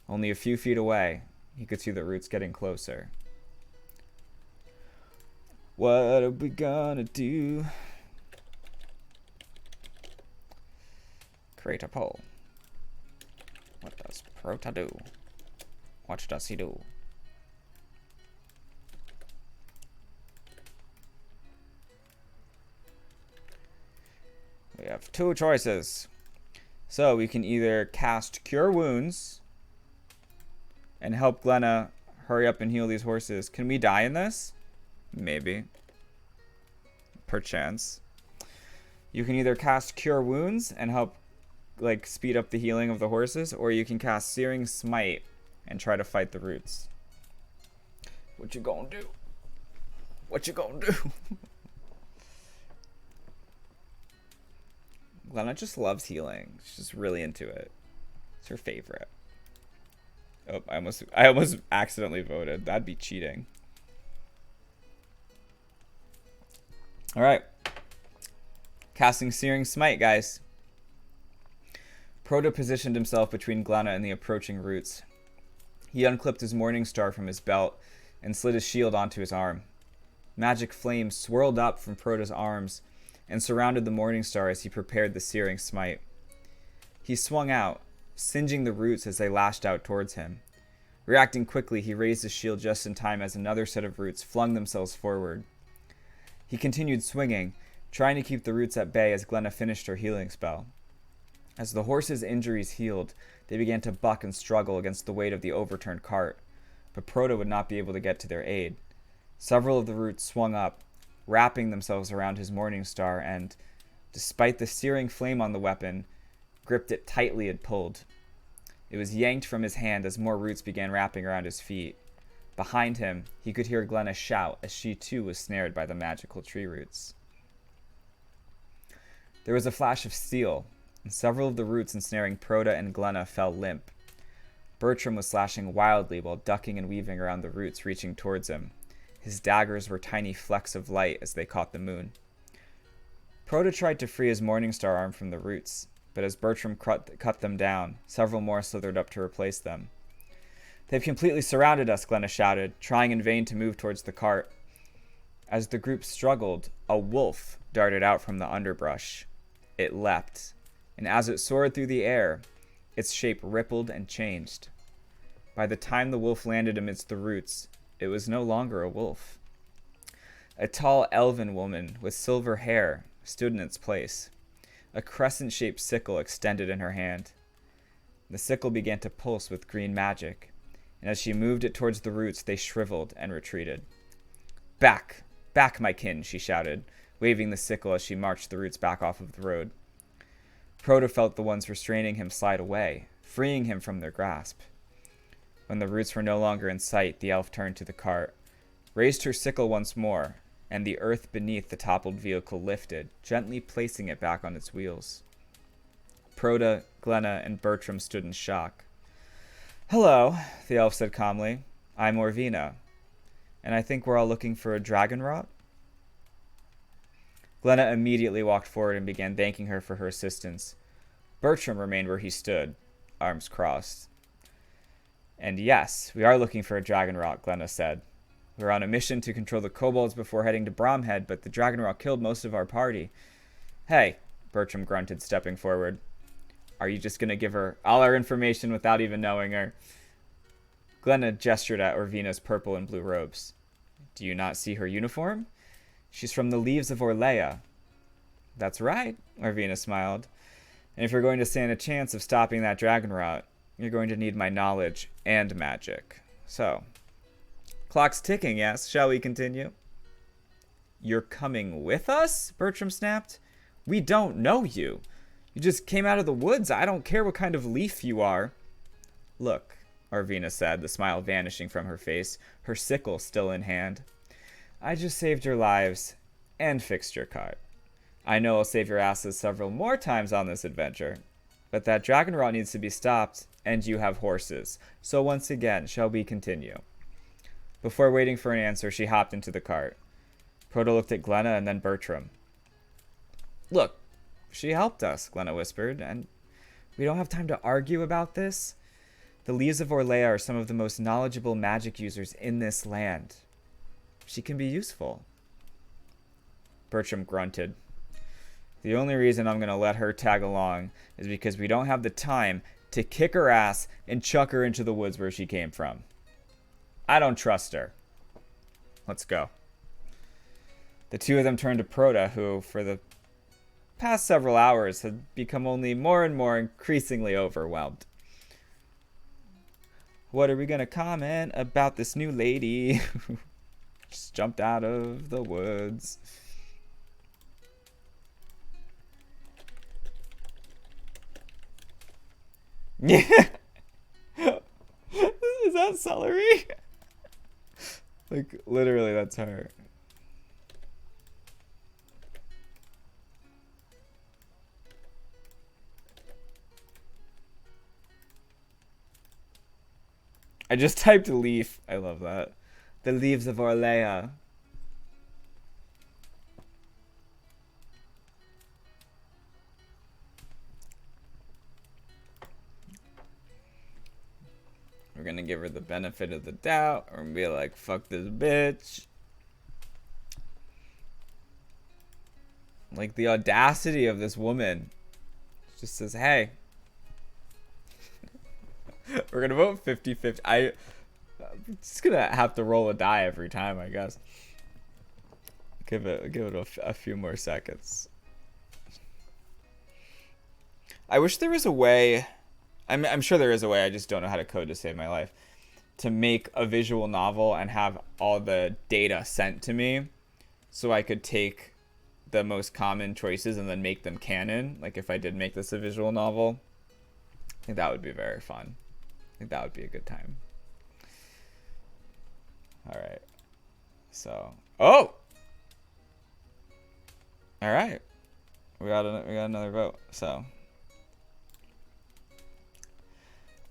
Only a few feet away, he could see the roots getting closer. What are we gonna do? Create a poll. What does Prota do? What does he do? We have two choices. So we can either cast Cure Wounds and help Glenna hurry up and heal these horses. Can we die in this? Maybe. Perchance. You can either cast Cure Wounds and help speed up the healing of the horses, or you can cast Searing Smite and try to fight the roots. What you gonna do? What you gonna do? Glenna just loves healing. She's just really into it. It's her favorite. Oh, I almost accidentally voted. That'd be cheating. All right. Casting Searing Smite, guys. Prota positioned himself between Glenna and the approaching roots. He unclipped his morning star from his belt and slid his shield onto his arm. Magic flames swirled up from Prota's arms and surrounded the morning star as he prepared the searing smite. He swung out, singeing the roots as they lashed out towards him. Reacting quickly, he raised his shield just in time as another set of roots flung themselves forward. He continued swinging, trying to keep the roots at bay as Glenna finished her healing spell. As the horse's injuries healed, they began to buck and struggle against the weight of the overturned cart, but Prota would not be able to get to their aid. Several of the roots swung up, wrapping themselves around his morning star and, despite the searing flame on the weapon, gripped it tightly and pulled. It was yanked from his hand as more roots began wrapping around his feet. Behind him, he could hear Glenna shout as she too was snared by the magical tree roots. There was a flash of steel, and several of the roots ensnaring Prota and Glenna fell limp. Bertram was slashing wildly while ducking and weaving around the roots reaching towards him. His daggers were tiny flecks of light as they caught the moon. Prota tried to free his Morningstar arm from the roots, but as Bertram cut them down, several more slithered up to replace them. "They've completely surrounded us," Glenna shouted, trying in vain to move towards the cart. As the group struggled, a wolf darted out from the underbrush. It leapt, and as it soared through the air, its shape rippled and changed. By the time the wolf landed amidst the roots, it was no longer a wolf. A tall elven woman with silver hair stood in its place. A crescent-shaped sickle extended in her hand. The sickle began to pulse with green magic, and as she moved it towards the roots, they shriveled and retreated. "Back! Back, my kin!" she shouted, waving the sickle as she marched the roots back off of the road. Prota felt the ones restraining him slide away, freeing him from their grasp. When the roots were no longer in sight, the elf turned to the cart, raised her sickle once more, and the earth beneath the toppled vehicle lifted, gently placing it back on its wheels. Prota, Glenna, and Bertram stood in shock. "Hello," the elf said calmly. "I'm Orvina, and I think we're all looking for a dragonrot." Glenna immediately walked forward and began thanking her for her assistance. Bertram remained where he stood, arms crossed. "And yes, we are looking for a dragonrot," Glenna said. "We're on a mission to control the kobolds before heading to Bromhead, but the dragonrot killed most of our party." "Hey," Bertram grunted, stepping forward. "Are you just going to give her all our information without even knowing her?" Glenna gestured at Orvina's purple and blue robes. "Do you not see her uniform? She's from the Leaves of Orlea." "That's right," Orvina smiled. "And if you're going to stand a chance of stopping that dragonrot, you're going to need my knowledge and magic. So, clock's ticking, yes? Shall we continue?" "You're coming with us?" Bertram snapped. "We don't know you. You just came out of the woods. I don't care what kind of leaf you are." "Look," Orvina said, the smile vanishing from her face, her sickle still in hand. "I just saved your lives and fixed your cart. I know I'll save your asses several more times on this adventure. But that dragonrot needs to be stopped, and you have horses. So once again, shall we continue?" Before waiting for an answer, she hopped into the cart. Prota looked at Glenna and then Bertram. "Look, she helped us," Glenna whispered, "and we don't have time to argue about this. The Leaves of Orlea are some of the most knowledgeable magic users in this land. She can be useful." Bertram grunted. "The only reason I'm going to let her tag along is because we don't have the time to kick her ass and chuck her into the woods where she came from. I don't trust her. Let's go." The two of them turned to Prota, who, for the past several hours, had become only more and more increasingly overwhelmed. "What are we going to comment about this new lady who just jumped out of the woods?" Yeah. Is that celery? Like, literally, that's her. I just typed leaf. I love that. The Leaves of Orlea. gonna give her the benefit of the doubt. We're gonna be like, fuck this bitch. Like, the audacity of this woman. Just says, hey. We're gonna vote 50-50. I'm just gonna have to roll a die every time, I guess. Give it a few more seconds. I wish there was a way. I'm sure there is a way. I just don't know how to code to save my life. To make a visual novel and have all the data sent to me, so I could take the most common choices and then make them canon. Like if I did make this a visual novel, I think that would be very fun. I think that would be a good time. All right. So, oh. All right. We got another vote. So,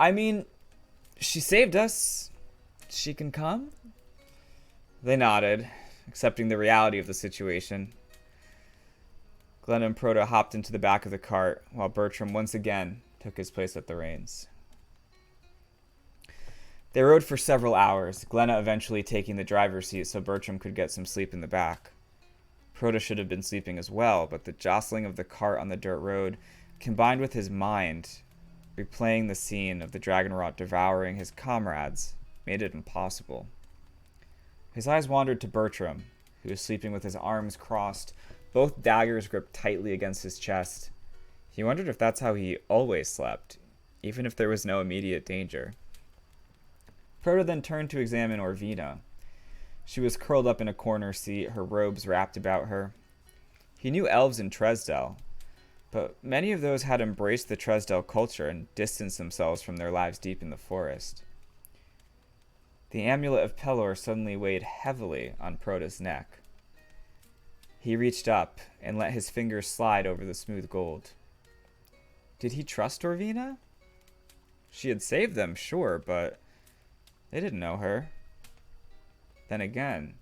I mean, she saved us. She can come. They nodded, accepting the reality of the situation. Glenna and Prota hopped into the back of the cart, while Bertram once again took his place at the reins. They rode for several hours, Glenna eventually taking the driver's seat so Bertram could get some sleep in the back. Prota should have been sleeping as well, but the jostling of the cart on the dirt road, combined with his mind replaying the scene of the dragonrot devouring his comrades, made it impossible. His eyes wandered to Bertram, who was sleeping with his arms crossed, both daggers gripped tightly against his chest. He wondered if that's how he always slept, even if there was no immediate danger. Prota then turned to examine Orvina. She was curled up in a corner seat, her robes wrapped about her. He knew elves in Tresdell, but many of those had embraced the Tresdell culture and distanced themselves from their lives deep in the forest. The amulet of Pelor suddenly weighed heavily on Prota's neck. He reached up and let his fingers slide over the smooth gold. Did he trust Orvina? She had saved them, sure, but they didn't know her. Then again,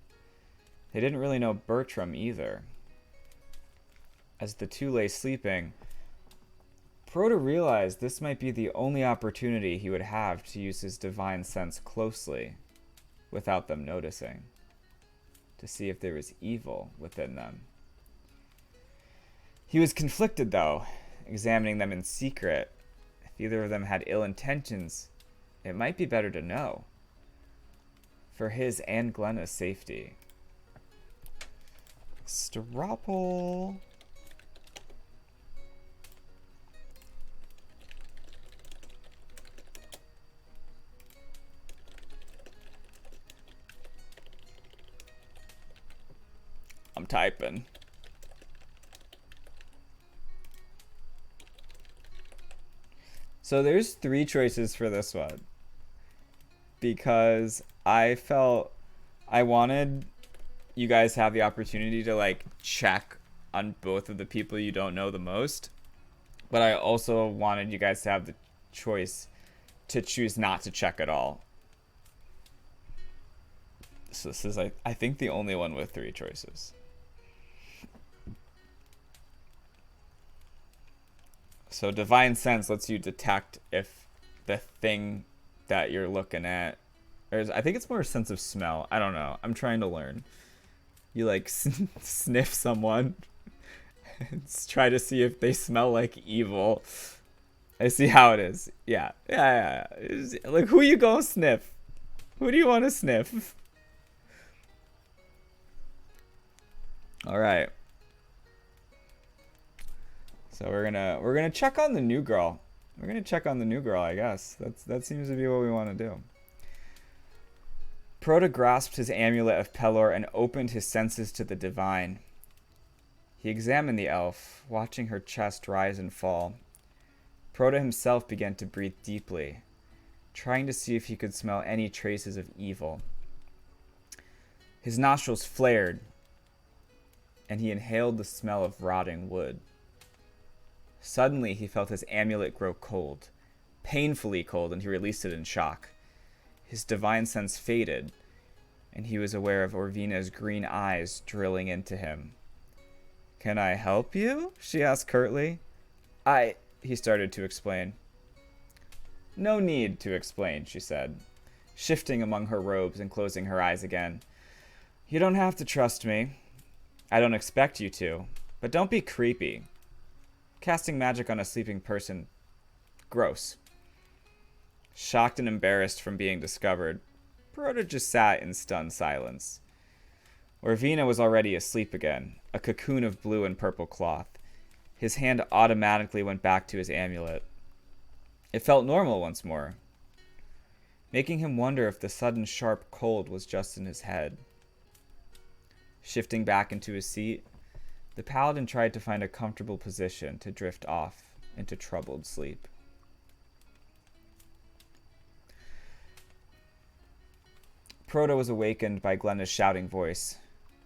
they didn't really know Bertram either. As the two lay sleeping, Prota realized this might be the only opportunity he would have to use his divine sense closely, without them noticing, to see if there was evil within them. He was conflicted, though, examining them in secret. If either of them had ill intentions, it might be better to know, for his and Glenna's safety. Stropple. I'm typing. So there's 3 choices for this one, because I felt I wanted you guys to have the opportunity to like check on both of the people you don't know the most, but I also wanted you guys to have the choice to choose not to check at all. So this is, I think, the only one with 3 choices. So divine sense lets you detect if the thing that you're looking at, or I think it's more a sense of smell. I don't know. I'm trying to learn. You like sniff someone and try to see if they smell like evil. I see how it is. Yeah. Like, who you gonna sniff? Who do you want to sniff? All right. So we're gonna check on the new girl. We're gonna check on the new girl, I guess. That seems to be what we want to do. Prota grasped his amulet of Pelor and opened his senses to the divine. He examined the elf, watching her chest rise and fall. Prota himself began to breathe deeply, trying to see if he could smell any traces of evil. His nostrils flared, and he inhaled the smell of rotting wood. Suddenly, he felt his amulet grow cold, painfully cold, and he released it in shock. His divine sense faded, and he was aware of Orvina's green eyes drilling into him. "Can I help you?" she asked curtly. He started to explain. No need to explain, she said, shifting among her robes and closing her eyes again. You don't have to trust me. I don't expect you to, but don't be creepy. Casting magic on a sleeping person, gross. Shocked and embarrassed from being discovered, Prota just sat in stunned silence. Orvina was already asleep again, a cocoon of blue and purple cloth. His hand automatically went back to his amulet. It felt normal once more, making him wonder if the sudden sharp cold was just in his head. Shifting back into his seat, the paladin tried to find a comfortable position to drift off into troubled sleep. Prota was awakened by Glenna's shouting voice.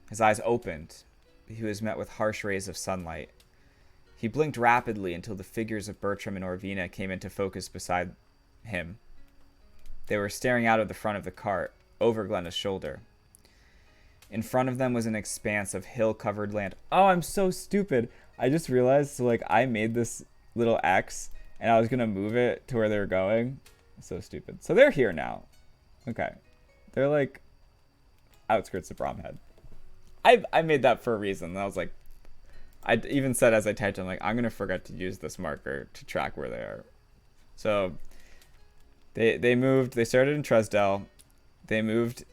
His eyes opened. He was met with harsh rays of sunlight. He blinked rapidly until the figures of Bertram and Orvina came into focus beside him. They were staring out of the front of the cart, over Glenna's shoulder. In front of them was an expanse of hill-covered land. Oh, I'm so stupid. I just realized, so I made this little X, and I was going to move it to where they were going. So stupid. So they're here now. Okay. They're, outskirts of Bromhead. I made that for a reason. And I was I even said as I typed, I'm going to forget to use this marker to track where they are. So they moved. They started in Tresdell. They moved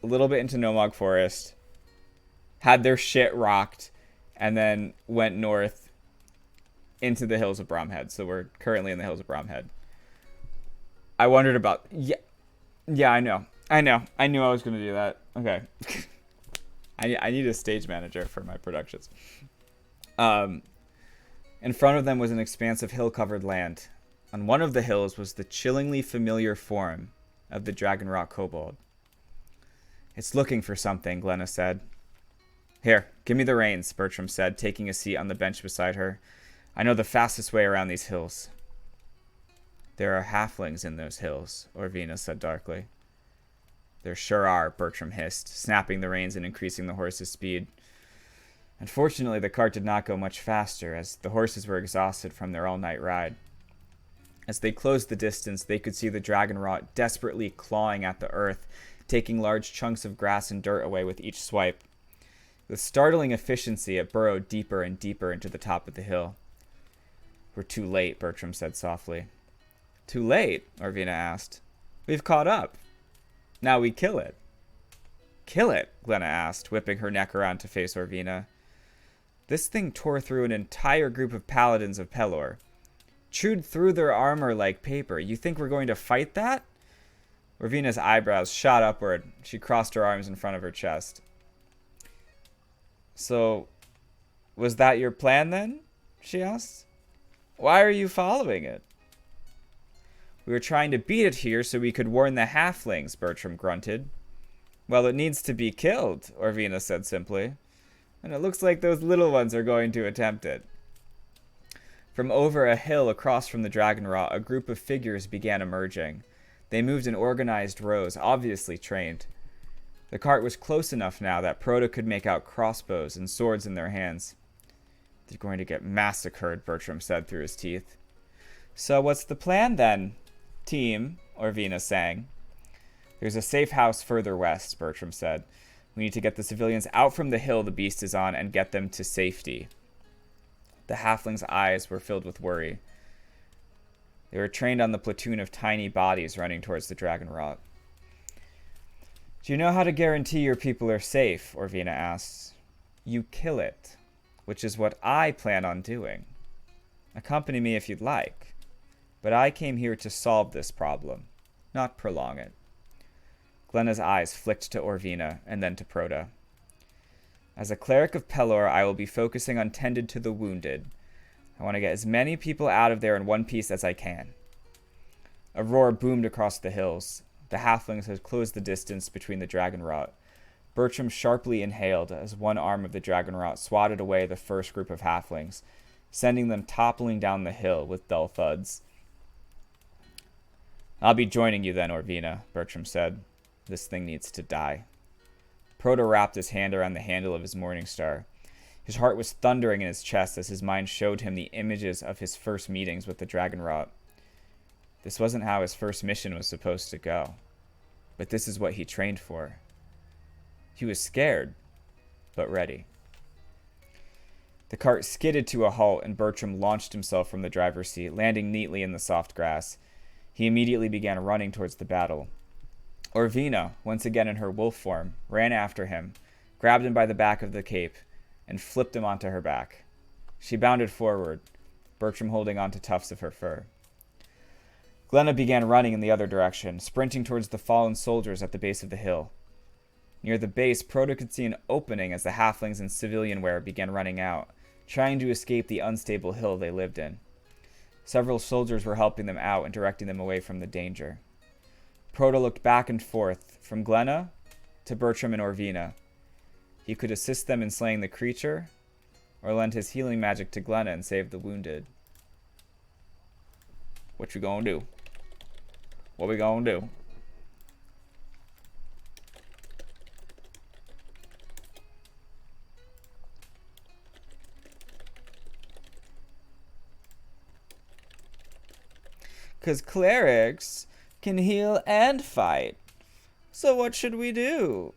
a little bit into Nomog Forest, had their shit rocked, and then went north into the hills of Bromhead. So we're currently in the hills of Bromhead. I wondered about... Yeah, I know. I knew I was going to do that. Okay. I need a stage manager for my productions. In front of them was an expanse of hill-covered land. On one of the hills was the chillingly familiar form of the Dragonrot kobold. It's looking for something, Glenna said. Here, give me the reins, Bertram said, taking a seat on the bench beside her. I know the fastest way around these hills. There are halflings in those hills, Orvina said darkly. There sure are, Bertram hissed, snapping the reins and increasing the horse's speed. Unfortunately, the cart did not go much faster, as the horses were exhausted from their all-night ride. As they closed the distance, they could see the Dragonrot desperately clawing at the earth, taking large chunks of grass and dirt away with each swipe. With startling efficiency, it burrowed deeper and deeper into the top of the hill. We're too late, Bertram said softly. Too late? Orvina asked. We've caught up. Now we kill it. Kill it? Glenna asked, whipping her neck around to face Orvina. This thing tore through an entire group of Paladins of Pelor. Chewed through their armor like paper. You think we're going to fight that? Orvina's eyebrows shot upward. She crossed her arms in front of her chest. So, was that your plan then? She asked. Why are you following it? We were trying to beat it here so we could warn the halflings, Bertram grunted. Well, it needs to be killed, Orvina said simply. And it looks like those little ones are going to attempt it. From over a hill across from the Dragonrot, a group of figures began emerging. They moved in organized rows, obviously trained. The cart was close enough now that Prota could make out crossbows and swords in their hands. They're going to get massacred, Bertram said through his teeth. So what's the plan then, team? Orvina sang. There's a safe house further west, Bertram said. We need to get the civilians out from the hill the beast is on and get them to safety. The halfling's eyes were filled with worry. They were trained on the platoon of tiny bodies running towards the Dragonrot. Do you know how to guarantee your people are safe? Orvina asked. You kill it, which is what I plan on doing. Accompany me if you'd like. But I came here to solve this problem, not prolong it. Glenna's eyes flicked to Orvina and then to Prota. As a cleric of Pelor, I will be focusing on tended to the wounded. I want to get as many people out of there in one piece as I can. A roar boomed across the hills. The halflings had closed the distance between the Dragonrot. Bertram sharply inhaled as one arm of the Dragonrot swatted away the first group of halflings, sending them toppling down the hill with dull thuds. I'll be joining you then, Orvina, Bertram said. This thing needs to die. Prota wrapped his hand around the handle of his Morningstar. His heart was thundering in his chest as his mind showed him the images of his first meetings with the Dragonrot. This wasn't how his first mission was supposed to go. But this is what he trained for. He was scared, but ready. The cart skidded to a halt, and Bertram launched himself from the driver's seat, landing neatly in the soft grass. He immediately began running towards the battle. Orvina, once again in her wolf form, ran after him, grabbed him by the back of the cape, and flipped him onto her back. She bounded forward, Bertram holding on to tufts of her fur. Glenna began running in the other direction, sprinting towards the fallen soldiers at the base of the hill. Near the base, Prota could see an opening as the halflings in civilian wear began running out, trying to escape the unstable hill they lived in. Several soldiers were helping them out and directing them away from the danger. Prota looked back and forth, from Glenna to Bertram and Orvina. He could assist them in slaying the creature, or lend his healing magic to Glenna and save the wounded. What you gonna do? What we gonna do? Because clerics can heal and fight. So what should we do?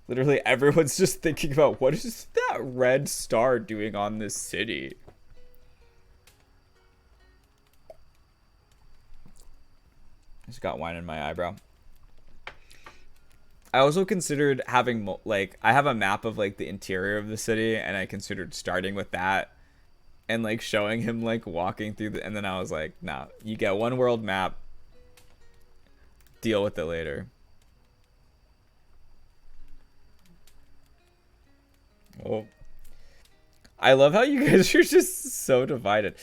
Literally everyone's just thinking about, what is that red star doing on this city? Just got wine in my eyebrow. I also considered having, like, I have a map of, like, the interior of the city, and I considered starting with that and, like, showing him, like, walking through the, and then I was like, nah, you get one world map, deal with it later. Oh, I love how you guys are just so divided.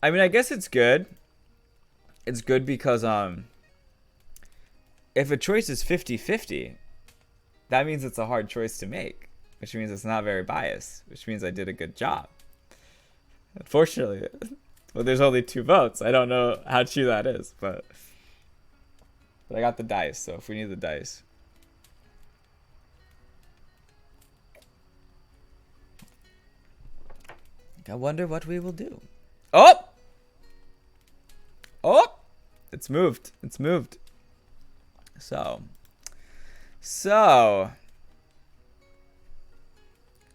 I mean, I guess it's good. It's good because, if a choice is 50-50, that means it's a hard choice to make, which means it's not very biased, which means I did a good job. Unfortunately, well, there's only 2 votes. I don't know how true that is, but I got the dice, so if we need the dice. I wonder what we will do. Oh! Oh! It's moved. It's moved. So.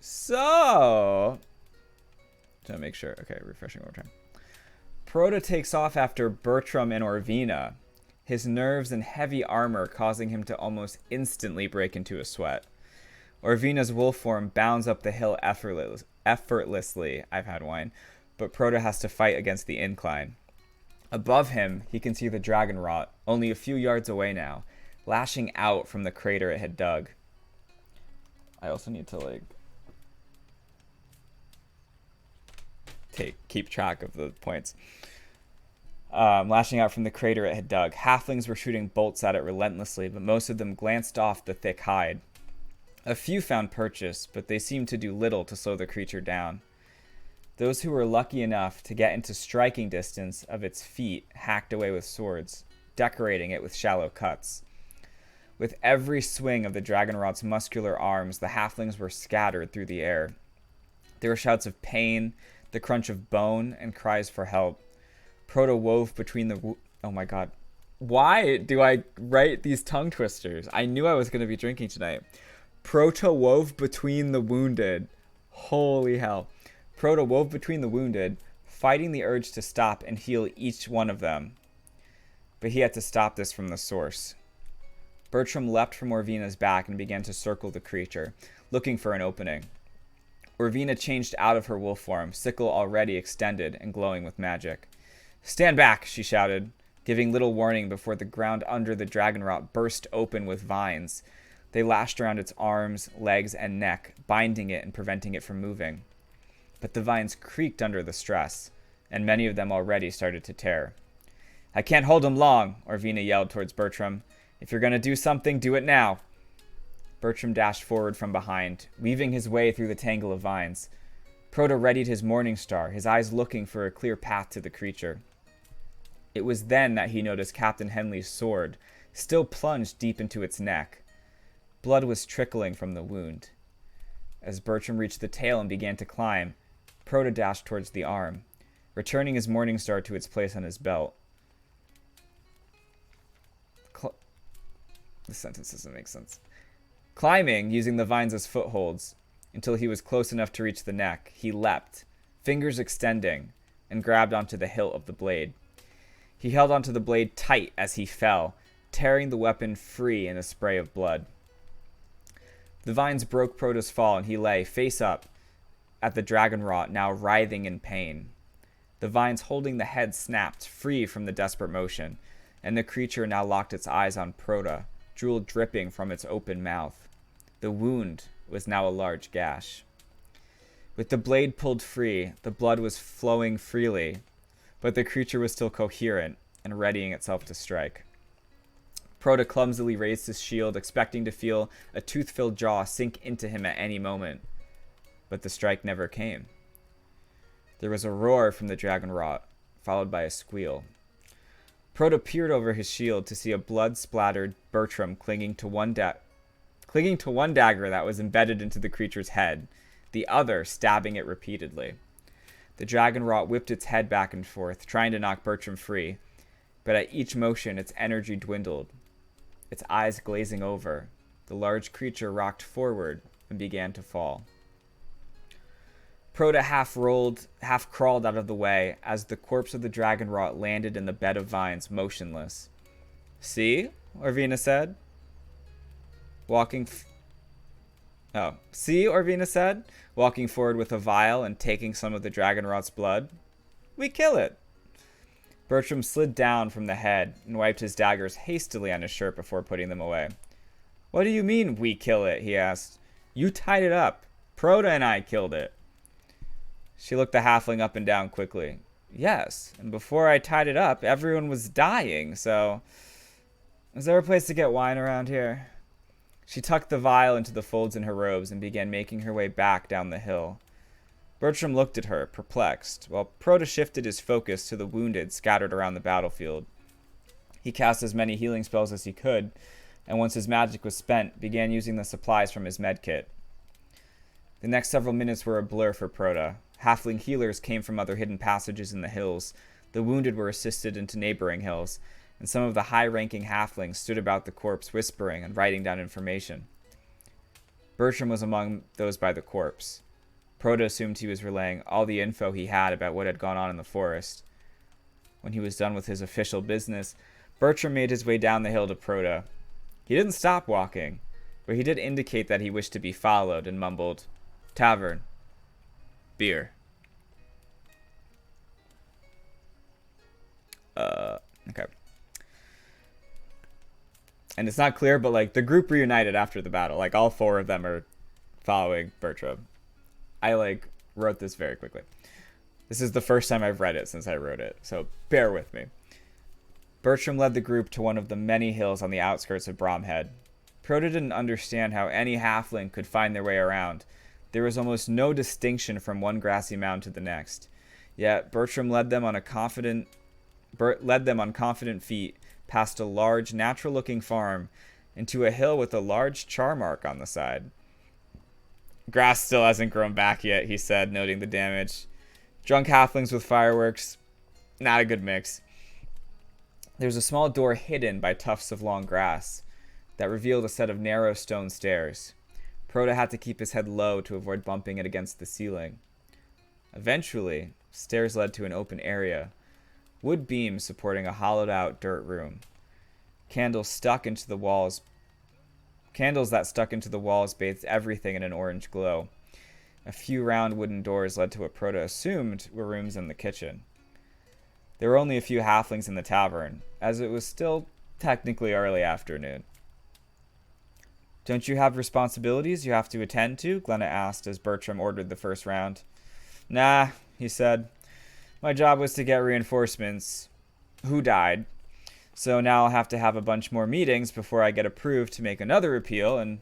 Trying to make sure. Okay, refreshing one more time. Prota takes off after Bertram and Orvina, his nerves and heavy armor causing him to almost instantly break into a sweat. Orvina's wolf form bounds up the hill effortlessly. I've had wine. But Prota has to fight against the incline. Above him, he can see the dragon rot, only a few yards away now, lashing out from the crater it had dug. I also need to, like, keep track of the points. Lashing out from the crater it had dug. Halflings were shooting bolts at it relentlessly, but most of them glanced off the thick hide. A few found purchase, but they seemed to do little to slow the creature down. Those who were lucky enough to get into striking distance of its feet hacked away with swords, decorating it with shallow cuts. With every swing of the dragonrot's muscular arms, the halflings were scattered through the air. There were shouts of pain, the crunch of bone, and cries for help. Prota wove between the... Oh my god. Why do I write these tongue twisters? I knew I was going to be drinking tonight. Prota wove between the wounded. Holy hell. Prota wove between the wounded, fighting the urge to stop and heal each one of them. But he had to stop this from the source. Bertram leapt from Orvina's back and began to circle the creature, looking for an opening. Orvina changed out of her wolf form, sickle already extended and glowing with magic. "Stand back," she shouted, giving little warning before the ground under the dragonrot burst open with vines. They lashed around its arms, legs, and neck, binding it and preventing it from moving. But the vines creaked under the stress, and many of them already started to tear. "I can't hold him long," Orvina yelled towards Bertram. "If you're going to do something, do it now." Bertram dashed forward from behind, weaving his way through the tangle of vines. Prota readied his morning star, his eyes looking for a clear path to the creature. It was then that he noticed Captain Henley's sword, still plunged deep into its neck. Blood was trickling from the wound. As Bertram reached the tail and began to climb, Prota dashed towards the arm, returning his morning star to its place on his belt. This sentence doesn't make sense. Climbing, using the vines as footholds, until he was close enough to reach the neck, he leapt, fingers extending, and grabbed onto the hilt of the blade. He held onto the blade tight as he fell, tearing the weapon free in a spray of blood. The vines broke Prota's fall, and he lay, face up, at the dragon rot, now writhing in pain. The vines holding the head snapped, free from the desperate motion, and the creature now locked its eyes on Prota, drool dripping from its open mouth. The wound was now a large gash. With the blade pulled free, the blood was flowing freely, but the creature was still coherent and readying itself to strike. Prota clumsily raised his shield, expecting to feel a tooth-filled jaw sink into him at any moment. But the strike never came. There was a roar from the dragon rot, followed by a squeal. Prota peered over his shield to see a blood-splattered Bertram clinging to one dagger that was embedded into the creature's head, the other stabbing it repeatedly. The dragon rot whipped its head back and forth, trying to knock Bertram free, but at each motion its energy dwindled. Its eyes glazing over, the large creature rocked forward and began to fall. Prota half crawled out of the way as the corpse of the dragon rot landed in the bed of vines, motionless. See? Orvina said. Orvina said, walking forward with a vial and taking some of the dragon rot's blood. We kill it. Bertram slid down from the head and wiped his daggers hastily on his shirt before putting them away. What do you mean, we kill it? He asked. You tied it up. Prota and I killed it. She looked the halfling up and down quickly. Yes, and before I tied it up, everyone was dying, so... Is there a place to get wine around here? She tucked the vial into the folds in her robes and began making her way back down the hill. Bertram looked at her, perplexed, while Prota shifted his focus to the wounded scattered around the battlefield. He cast as many healing spells as he could, and once his magic was spent, began using the supplies from his medkit. The next several minutes were a blur for Prota. Halfling healers came from other hidden passages in the hills. The wounded were assisted into neighboring hills, and some of the high-ranking halflings stood about the corpse whispering and writing down information. Bertram was among those by the corpse. Prota assumed he was relaying all the info he had about what had gone on in the forest. When he was done with his official business, Bertram made his way down the hill to Prota. He didn't stop walking, but he did indicate that he wished to be followed and mumbled, Tavern. Beer. Okay. And it's not clear, but like the group reunited after the battle. Like all four of them are following Bertram. I wrote this very quickly. This is the first time I've read it since I wrote it, so bear with me. Bertram led the group to one of the many hills on the outskirts of Bromhead. Prota didn't understand how any halfling could find their way around. There was almost no distinction from one grassy mound to the next. Yet Bertram led them on confident feet past a large, natural-looking farm into a hill with a large char mark on the side. Grass still hasn't grown back yet, he said, noting the damage. Drunk halflings with fireworks, not a good mix. There's a small door hidden by tufts of long grass that revealed a set of narrow stone stairs. Prota had to keep his head low to avoid bumping it against the ceiling. Eventually, stairs led to an open area, wood beams supporting a hollowed-out dirt room. Candles that stuck into the walls bathed everything in an orange glow. A few round wooden doors led to what Prota assumed were rooms in the kitchen. There were only a few halflings in the tavern, as it was still technically early afternoon. Don't you have responsibilities you have to attend to? Glenna asked as Bertram ordered the first round. Nah, he said. My job was to get reinforcements. Who died? So now I'll have to have a bunch more meetings before I get approved to make another appeal, and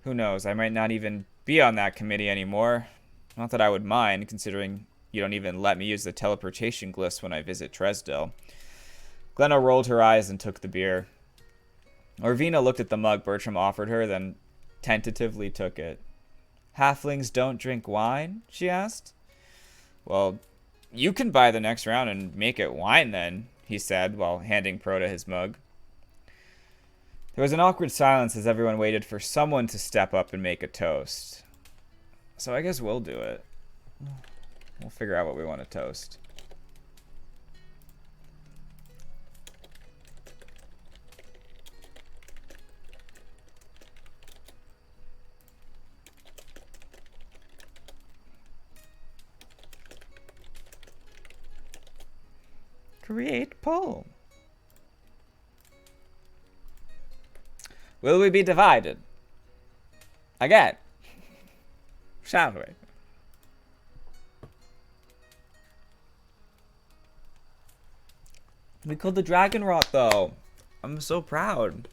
who knows, I might not even be on that committee anymore. Not that I would mind, considering you don't even let me use the teleportation glyphs when I visit Tresdell. Glenna rolled her eyes and took the beer. Orvina looked at the mug Bertram offered her, then tentatively took it. Halflings don't drink wine? She asked. Well, you can buy the next round and make it wine then, he said, while handing Prota his mug. There was an awkward silence as everyone waited for someone to step up and make a toast. So I guess we'll do it. We'll figure out what we want to toast. Create poll. Will we be divided? Again. Shall we? We killed the dragon rot though. I'm so proud.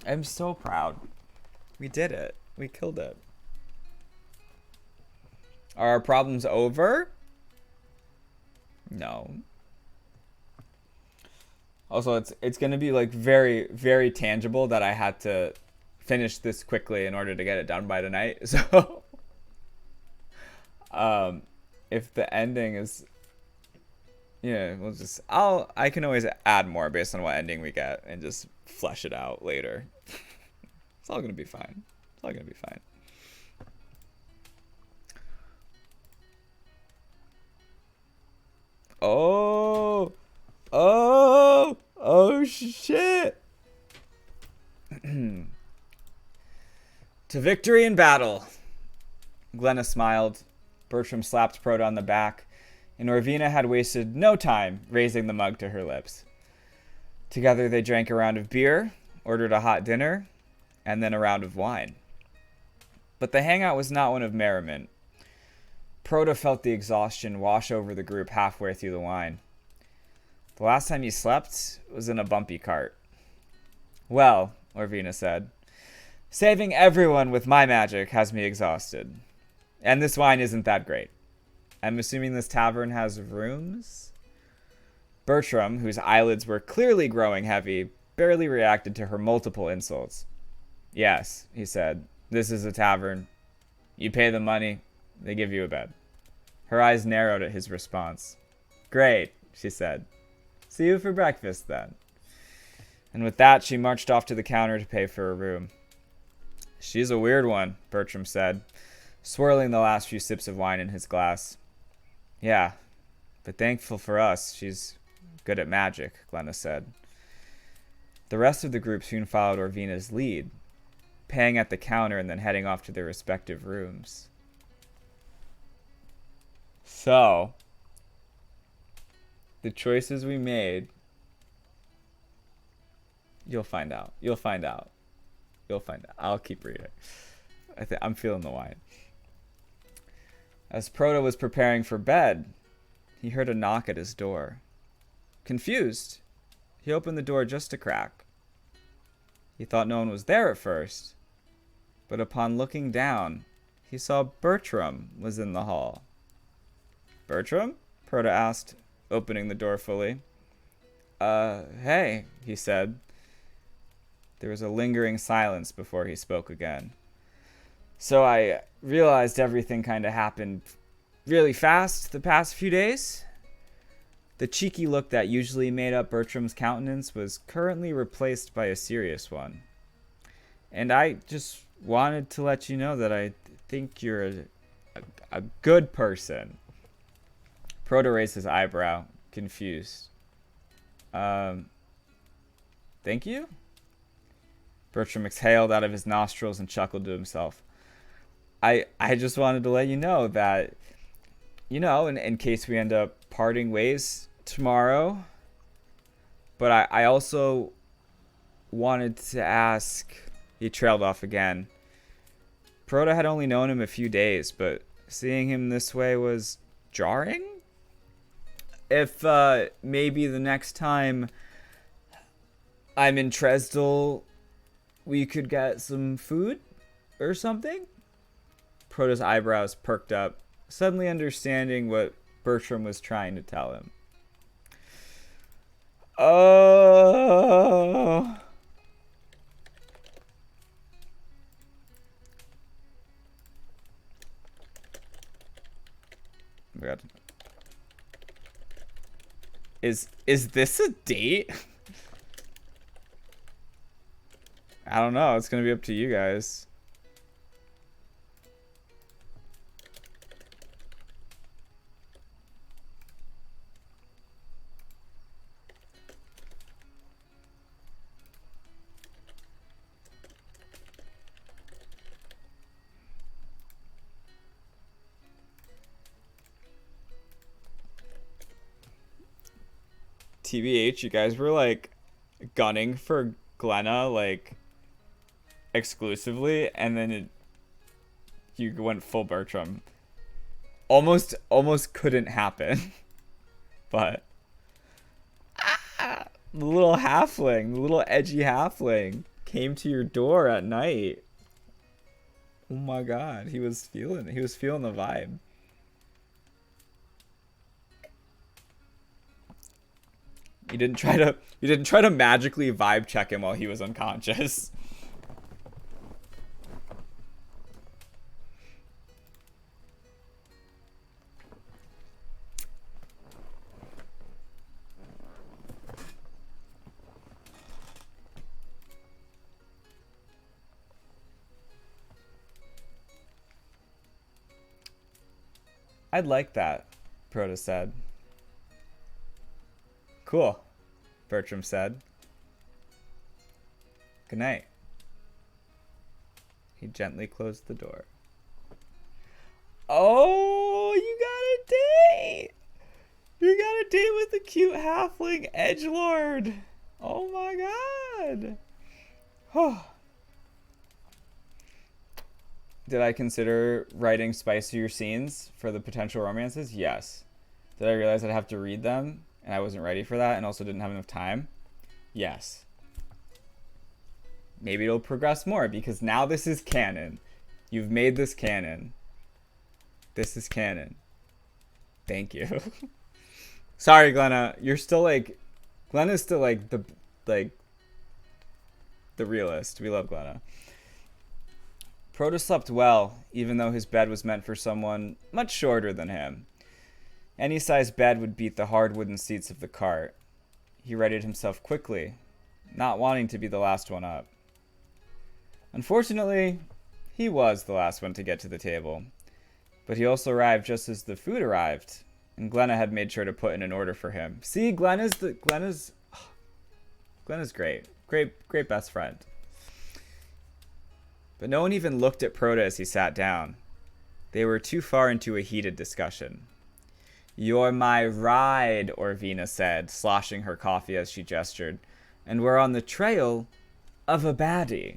I'm so proud. We did it. We killed it. Are our problems over? No. Also, it's going to be like very, very tangible that I had to finish this quickly in order to get it done by tonight. So, if the ending is, yeah, we'll just, I can always add more based on what ending we get and just flesh it out later. It's all going to be fine. It's all going to be fine. Oh shit. To victory in battle. Glenna smiled. Bertram slapped Prota on the back, and Orvina had wasted no time raising the mug to her lips. Together they drank a round of beer, ordered a hot dinner, and then a round of wine. But the hangout was not one of merriment. Prota felt the exhaustion wash over the group halfway through the wine. The last time you slept was in a bumpy cart. Well, Orvina said, saving everyone with my magic has me exhausted. And this wine isn't that great. I'm assuming this tavern has rooms? Bertram, whose eyelids were clearly growing heavy, barely reacted to her multiple insults. Yes, he said, this is a tavern. You pay the money, they give you a bed. Her eyes narrowed at his response. Great, she said. See you for breakfast, then. And with that, she marched off to the counter to pay for a room. She's a weird one, Bertram said, swirling the last few sips of wine in his glass. Yeah, but thankful for us, she's good at magic, Glenna said. The rest of the group soon followed Orvina's lead, paying at the counter and then heading off to their respective rooms. So, the choices we made, you'll find out. You'll find out. You'll find out. I'll keep reading. I'm feeling the wine. As Prota was preparing for bed, he heard a knock at his door. Confused, he opened the door just a crack. He thought no one was there at first, but upon looking down, he saw Bertram was in the hall. Bertram? Prota asked, opening the door fully. Hey, he said. There was a lingering silence before he spoke again. So I realized everything kind of happened really fast the past few days. The cheeky look that usually made up Bertram's countenance was currently replaced by a serious one. And I just wanted to let you know that I think you're a good person. Prota raised his eyebrow, confused. Thank you? Bertram exhaled out of his nostrils and chuckled to himself. I just wanted to let you know that, you know, in case we end up parting ways tomorrow. But I also wanted to ask... He trailed off again. Prota had only known him a few days, but seeing him this way was jarring? If maybe the next time I'm in Tresdell, we could get some food or something? Prota's eyebrows perked up, suddenly understanding what Bertram was trying to tell him. Oh... Oh my God. Is this a date? I don't know. It's going to be up to you guys. TBH, you guys were like gunning for Glenna like exclusively, and then you went full Bertram. Almost couldn't happen. But the little halfling, the little edgy halfling came to your door at night. Oh my god, he was feeling the vibe. You didn't try to magically vibe check him while he was unconscious. I'd like that, Prota said. Cool, Bertram said. Good night. He gently closed the door. Oh, you got a date! You got a date with the cute halfling edgelord. Oh my god. Oh. Did I consider writing spicier scenes for the potential romances? Yes. Did I realize I'd have to read them and I wasn't ready for that and also didn't have enough time? Yes. Maybe it'll progress more because now this is canon. You've made this canon. This is canon. Thank you. Sorry, Glenna. You're still like... Glenna's still like the realist. We love Glenna. Prota slept well, even though his bed was meant for someone much shorter than him. Any size bed would beat the hard wooden seats of the cart. He readied himself quickly, not wanting to be the last one up. Unfortunately, he was the last one to get to the table. But he also arrived just as the food arrived, and Glenna had made sure to put in an order for him. See, Glenna's great. Great best friend. But no one even looked at Prota as he sat down. They were too far into a heated discussion. "You're my ride," Orvina said, sloshing her coffee as she gestured. "And we're on the trail of a baddie."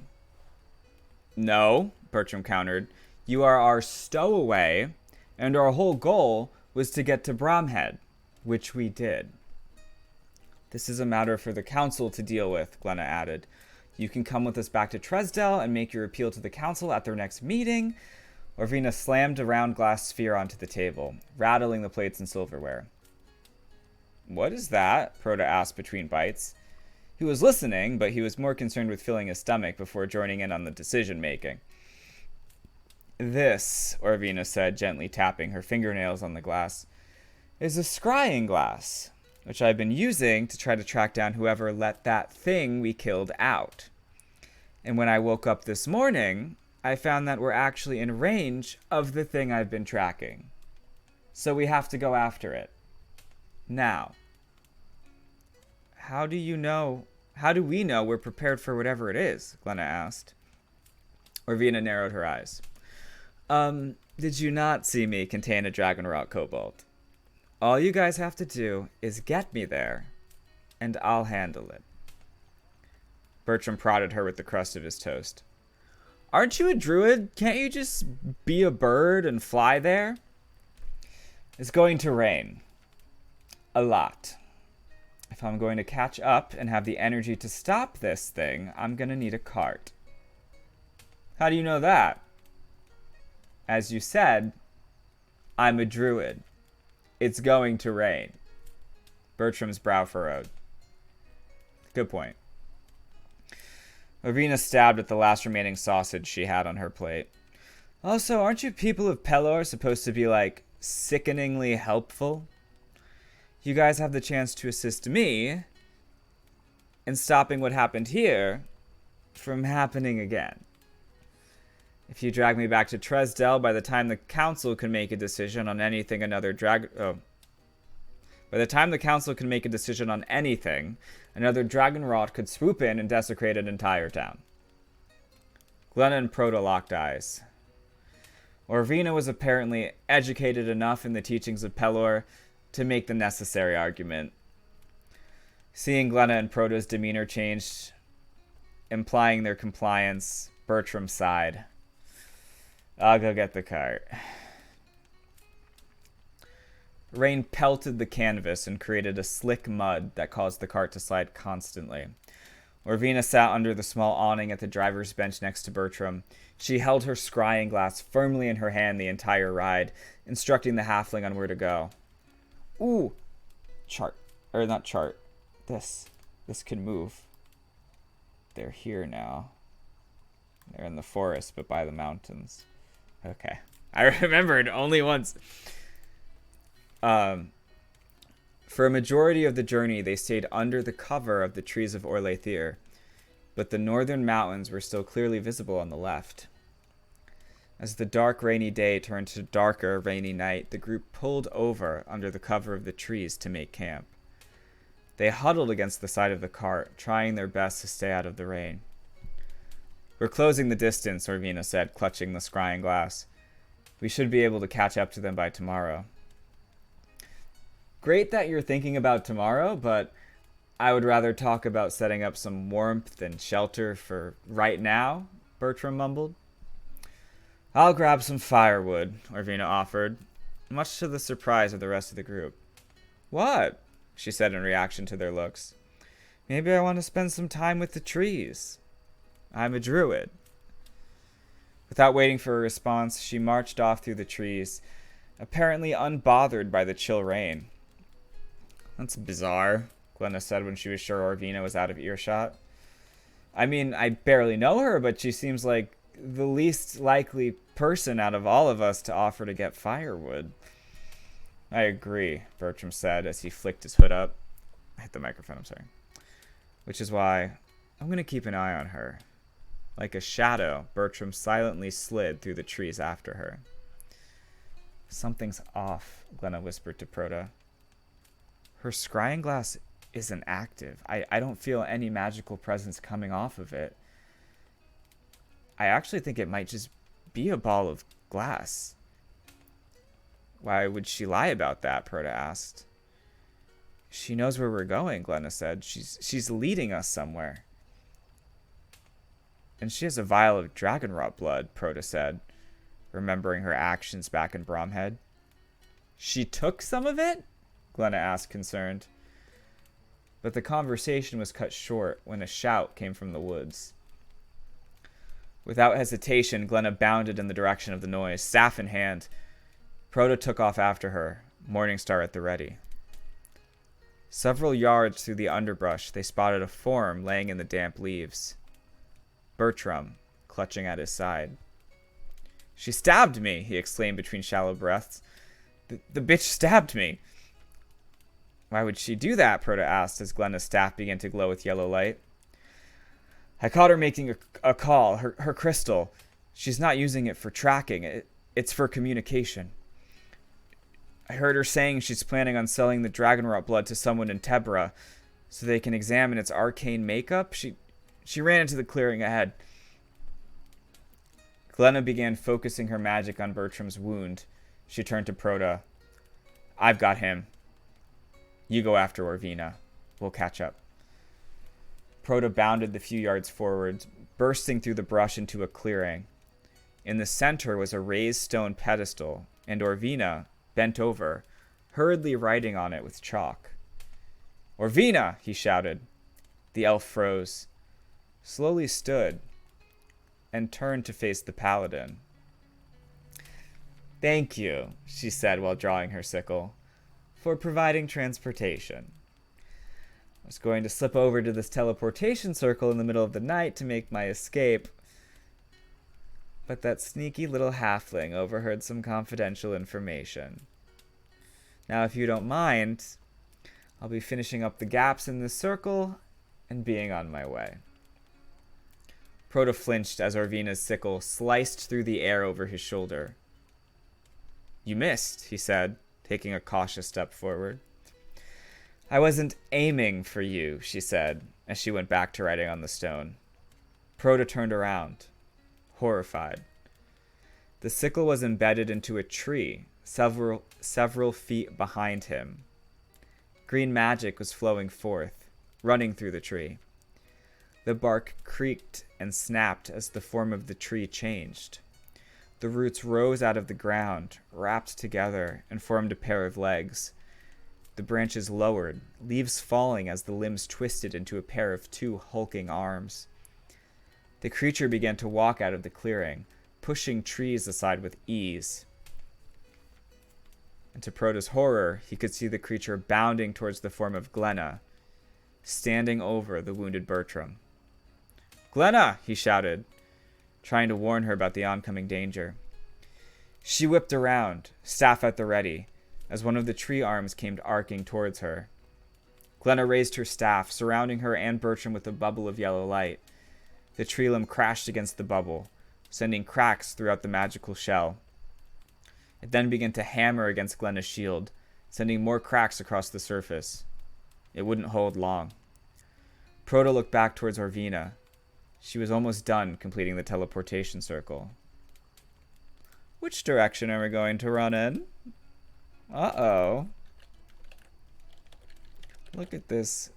"No," Bertram countered. "You are our stowaway, and our whole goal was to get to Bromhead, which we did." "This is a matter for the council to deal with," Glenna added. "You can come with us back to Tresdell and make your appeal to the council at their next meeting." Orvina slammed a round glass sphere onto the table, rattling the plates and silverware. "What is that?" Prota asked between bites. He was listening, but he was more concerned with filling his stomach before joining in on the decision-making. "This," Orvina said, gently tapping her fingernails on the glass, "is a scrying glass, which I've been using to try to track down whoever let that thing we killed out. And when I woke up this morning, I found that we're actually in range of the thing I've been tracking. So we have to go after it. Now." How do we know we're prepared for whatever it is?" Glenna asked. Orvina narrowed her eyes. Did you not see me contain a Dragonrot kobold? All you guys have to do is get me there, and I'll handle it." Bertram prodded her with the crust of his toast. "Aren't you a druid? Can't you just be a bird and fly there?" "It's going to rain. A lot. If I'm going to catch up and have the energy to stop this thing, I'm going to need a cart." "How do you know that?" "As you said, I'm a druid. It's going to rain." Bertram's brow furrowed. "Good point." Orvina stabbed at the last remaining sausage she had on her plate. "Also, aren't you people of Pelor supposed to be, like, sickeningly helpful? You guys have the chance to assist me in stopping what happened here, from happening again. If you drag me back to Tresdell, by the time the council can make a decision on anything, another dragonrot could swoop in and desecrate an entire town. Glenna and Prota locked eyes. Orvina was apparently educated enough in the teachings of Pelor to make the necessary argument. Seeing Glenna and Prota's demeanor changed, implying their compliance, Bertram sighed. I'll go get the cart. Rain pelted the canvas and created a slick mud that caused the cart to slide constantly. Orvina sat under the small awning at the driver's bench next to Bertram. She held her scrying glass firmly in her hand the entire ride, instructing the halfling on where to go. Ooh! Not chart. This can move. They're here now. They're in the forest, but by the mountains. Okay. I remembered only once. For a majority of the journey, they stayed under the cover of the trees of Orlaithir, but the northern mountains were still clearly visible on the left. As the dark, rainy day turned to darker, rainy night, the group pulled over under the cover of the trees to make camp. They huddled against the side of the cart, trying their best to stay out of the rain. We're closing the distance, Orvina said, clutching the scrying glass. We should be able to catch up to them by tomorrow. Great that you're thinking about tomorrow, but I would rather talk about setting up some warmth and shelter for right now, Bertram mumbled. I'll grab some firewood, Orvina offered, much to the surprise of the rest of the group. What? She said in reaction to their looks. Maybe I want to spend some time with the trees. I'm a druid. Without waiting for a response, she marched off through the trees, apparently unbothered by the chill rain. That's bizarre, Glenna said when she was sure Orvina was out of earshot. I mean, I barely know her, but she seems like the least likely person out of all of us to offer to get firewood. I agree, Bertram said as he flicked his hood up. I hit the microphone, I'm sorry. Which is why I'm going to keep an eye on her. Like a shadow, Bertram silently slid through the trees after her. Something's off, Glenna whispered to Prota. Her scrying glass isn't active. I don't feel any magical presence coming off of it. I actually think it might just be a ball of glass. Why would she lie about that? Prota asked. She knows where we're going, Glenna said. She's leading us somewhere. And she has a vial of dragonrot blood, Prota said, remembering her actions back in Bromhead. She took some of it? Glenna asked, concerned. But the conversation was cut short when a shout came from the woods. Without hesitation, Glenna bounded in the direction of the noise, staff in hand. Prota took off after her, Morningstar at the ready. Several yards through the underbrush, they spotted a form laying in the damp leaves. Bertram, clutching at his side. She stabbed me, he exclaimed between shallow breaths. The bitch stabbed me. Why would she do that? Prota asked as Glenna's staff began to glow with yellow light. I caught her making a call, her crystal. She's not using it for tracking. It's for communication. I heard her saying she's planning on selling the dragonrot blood to someone in Tebra so they can examine its arcane makeup. She ran into the clearing ahead. Glenna began focusing her magic on Bertram's wound. She turned to Prota. I've got him. You go after Orvina. We'll catch up. Prota bounded the few yards forward, bursting through the brush into a clearing. In the center was a raised stone pedestal, and Orvina, bent over, hurriedly writing on it with chalk. Orvina! He shouted. The elf froze, slowly stood, and turned to face the paladin. Thank you, she said while drawing her sickle, for providing transportation. I was going to slip over to this teleportation circle in the middle of the night to make my escape, but that sneaky little halfling overheard some confidential information. Now, if you don't mind, I'll be finishing up the gaps in this circle and being on my way. Prota flinched as Orvina's sickle sliced through the air over his shoulder. You missed, he said, taking a cautious step forward. I wasn't aiming for you, she said, as she went back to writing on the stone. Prota turned around, horrified. The sickle was embedded into a tree, several feet behind him. Green magic was flowing forth, running through the tree. The bark creaked and snapped as the form of the tree changed. The roots rose out of the ground, wrapped together, and formed a pair of legs. The branches lowered, leaves falling as the limbs twisted into a pair of two hulking arms. The creature began to walk out of the clearing, pushing trees aside with ease. And to Prota's horror, he could see the creature bounding towards the form of Glenna, standing over the wounded Bertram. Glenna, he shouted, trying to warn her about the oncoming danger. She whipped around, staff at the ready, as one of the tree arms came arcing towards her. Glenna raised her staff, surrounding her and Bertram with a bubble of yellow light. The tree limb crashed against the bubble, sending cracks throughout the magical shell. It then began to hammer against Glenna's shield, sending more cracks across the surface. It wouldn't hold long. Prota looked back towards Orvina. She was almost done completing the teleportation circle. Which direction are we going to run in? Uh-oh. Look at this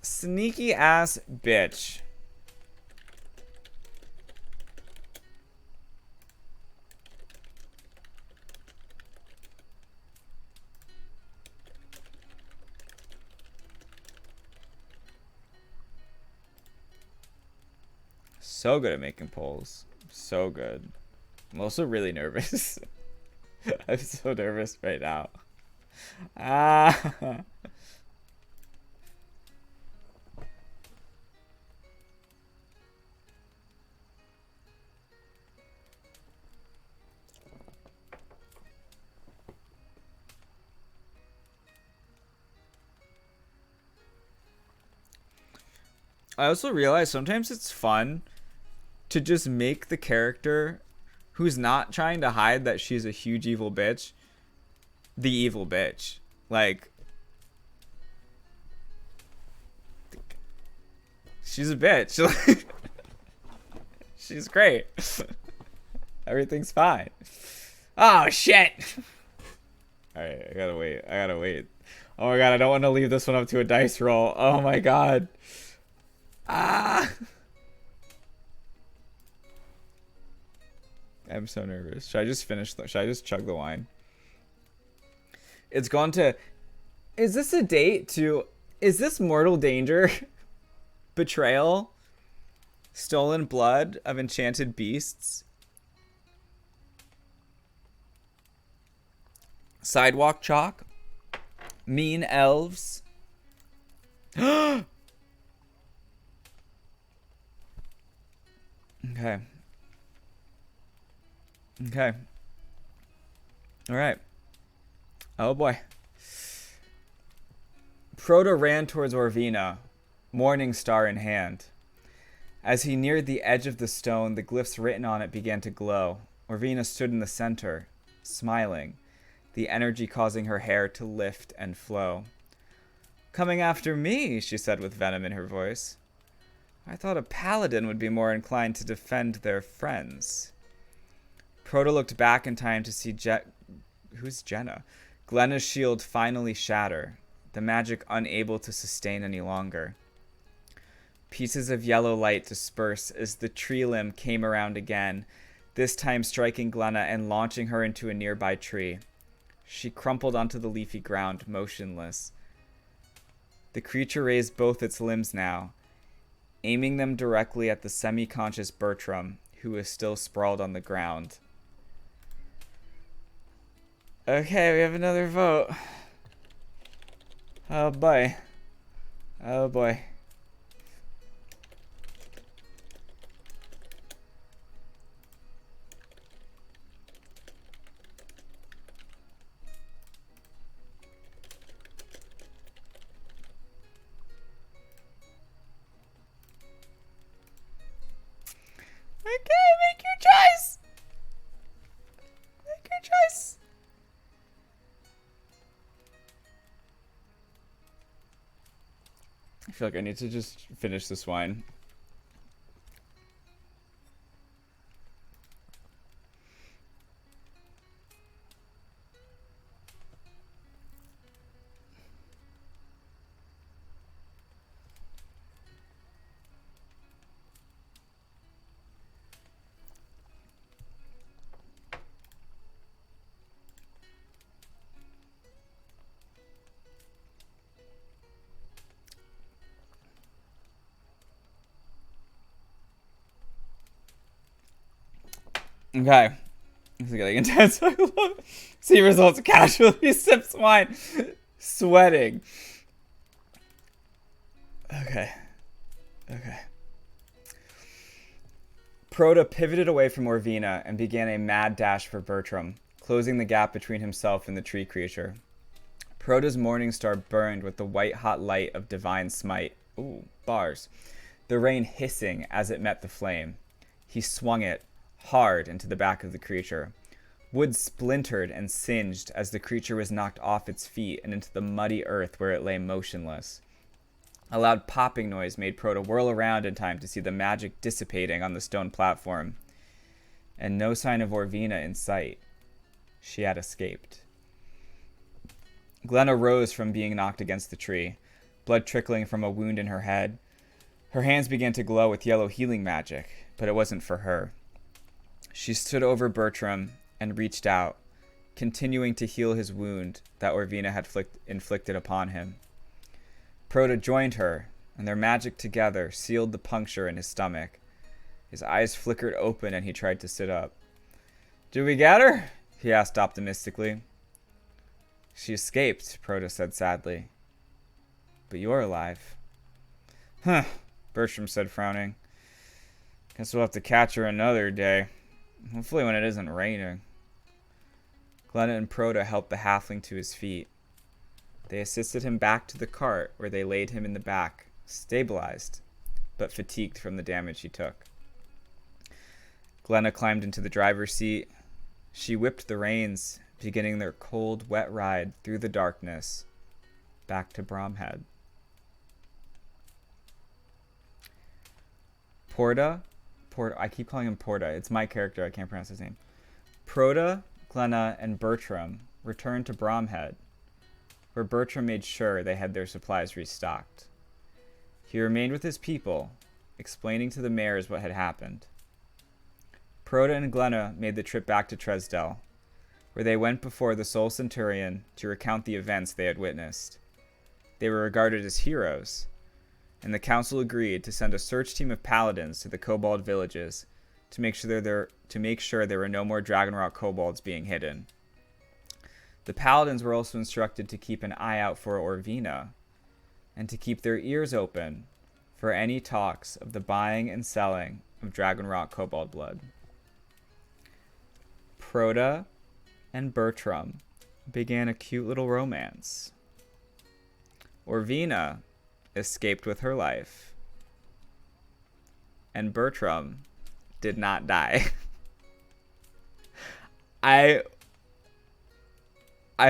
sneaky ass bitch. So good at making polls. So good. I'm also really nervous. I'm so nervous right now. Ah. I also realize sometimes it's fun to just make the character who's not trying to hide that she's a huge evil bitch the evil bitch. Like, she's a bitch. She's great. Everything's fine. Oh shit. Alright, I gotta wait. Oh my god, I don't want to leave this one up to a dice roll. Oh my god. Ah. I'm so nervous. Should I just chug the wine? It's gone to... Is this a date to... Is this Mortal Danger? Betrayal? Stolen blood of enchanted beasts? Sidewalk chalk? Mean elves? Okay. Okay. Alright. Oh boy. Prota ran towards Orvina, Morning Star in hand. As he neared the edge of the stone, the glyphs written on it began to glow. Orvina stood in the center, smiling, the energy causing her hair to lift and flow. Coming after me, she said with venom in her voice. I thought a paladin would be more inclined to defend their friends. Prota looked back in time to see who's Jenna? Glenna's shield finally shatter, the magic unable to sustain any longer. Pieces of yellow light disperse as the tree limb came around again, this time striking Glenna and launching her into a nearby tree. She crumpled onto the leafy ground, motionless. The creature raised both its limbs now, aiming them directly at the semi-conscious Bertram, who was still sprawled on the ground. Okay, we have another vote. Oh boy. Oh boy. Okay, make your choice. Make your choice. I feel like I need to just finish this wine. Okay. This is getting intense. See results casually sips wine. Sweating. Okay. Prota pivoted away from Orvina and began a mad dash for Bertram, closing the gap between himself and the tree creature. Prota's morning star burned with the white-hot light of divine smite. Ooh, bars. The rain hissing as it met the flame. He swung it hard into the back of the creature. Wood splintered and singed as the creature was knocked off its feet and into the muddy earth where it lay motionless. A loud popping noise made Prota whirl around in time to see the magic dissipating on the stone platform. And no sign of Orvina in sight. She had escaped. Glenna rose from being knocked against the tree, blood trickling from a wound in her head. Her hands began to glow with yellow healing magic, but it wasn't for her. She stood over Bertram and reached out, continuing to heal his wound that Orvina had inflicted upon him. Prota joined her, and their magic together sealed the puncture in his stomach. His eyes flickered open and he tried to sit up. "Did we get her?" he asked optimistically. "She escaped," Prota said sadly. "But you're alive." "Huh," Bertram said, frowning. "Guess we'll have to catch her another day. Hopefully when it isn't raining." Glenna and Prota helped the halfling to his feet. They assisted him back to the cart, where they laid him in the back, stabilized, but fatigued from the damage he took. Glenna climbed into the driver's seat. She whipped the reins, beginning their cold, wet ride through the darkness, back to Bromhead. I keep calling him Porta. It's my character. I can't pronounce his name. Prota, Glenna, and Bertram returned to Bromhead, where Bertram made sure they had their supplies restocked. He remained with his people, explaining to the mayors what had happened. Prota and Glenna made the trip back to Tresdell, where they went before the Soul Centurion to recount the events they had witnessed. They were regarded as heroes, and the council agreed to send a search team of paladins to the kobold villages to make sure there were no more Dragonrot kobolds being hidden. The paladins were also instructed to keep an eye out for Orvina, and to keep their ears open for any talks of the buying and selling of Dragonrot kobold blood. Prota and Bertram began a cute little romance. Orvina escaped with her life, and Bertram did not die. I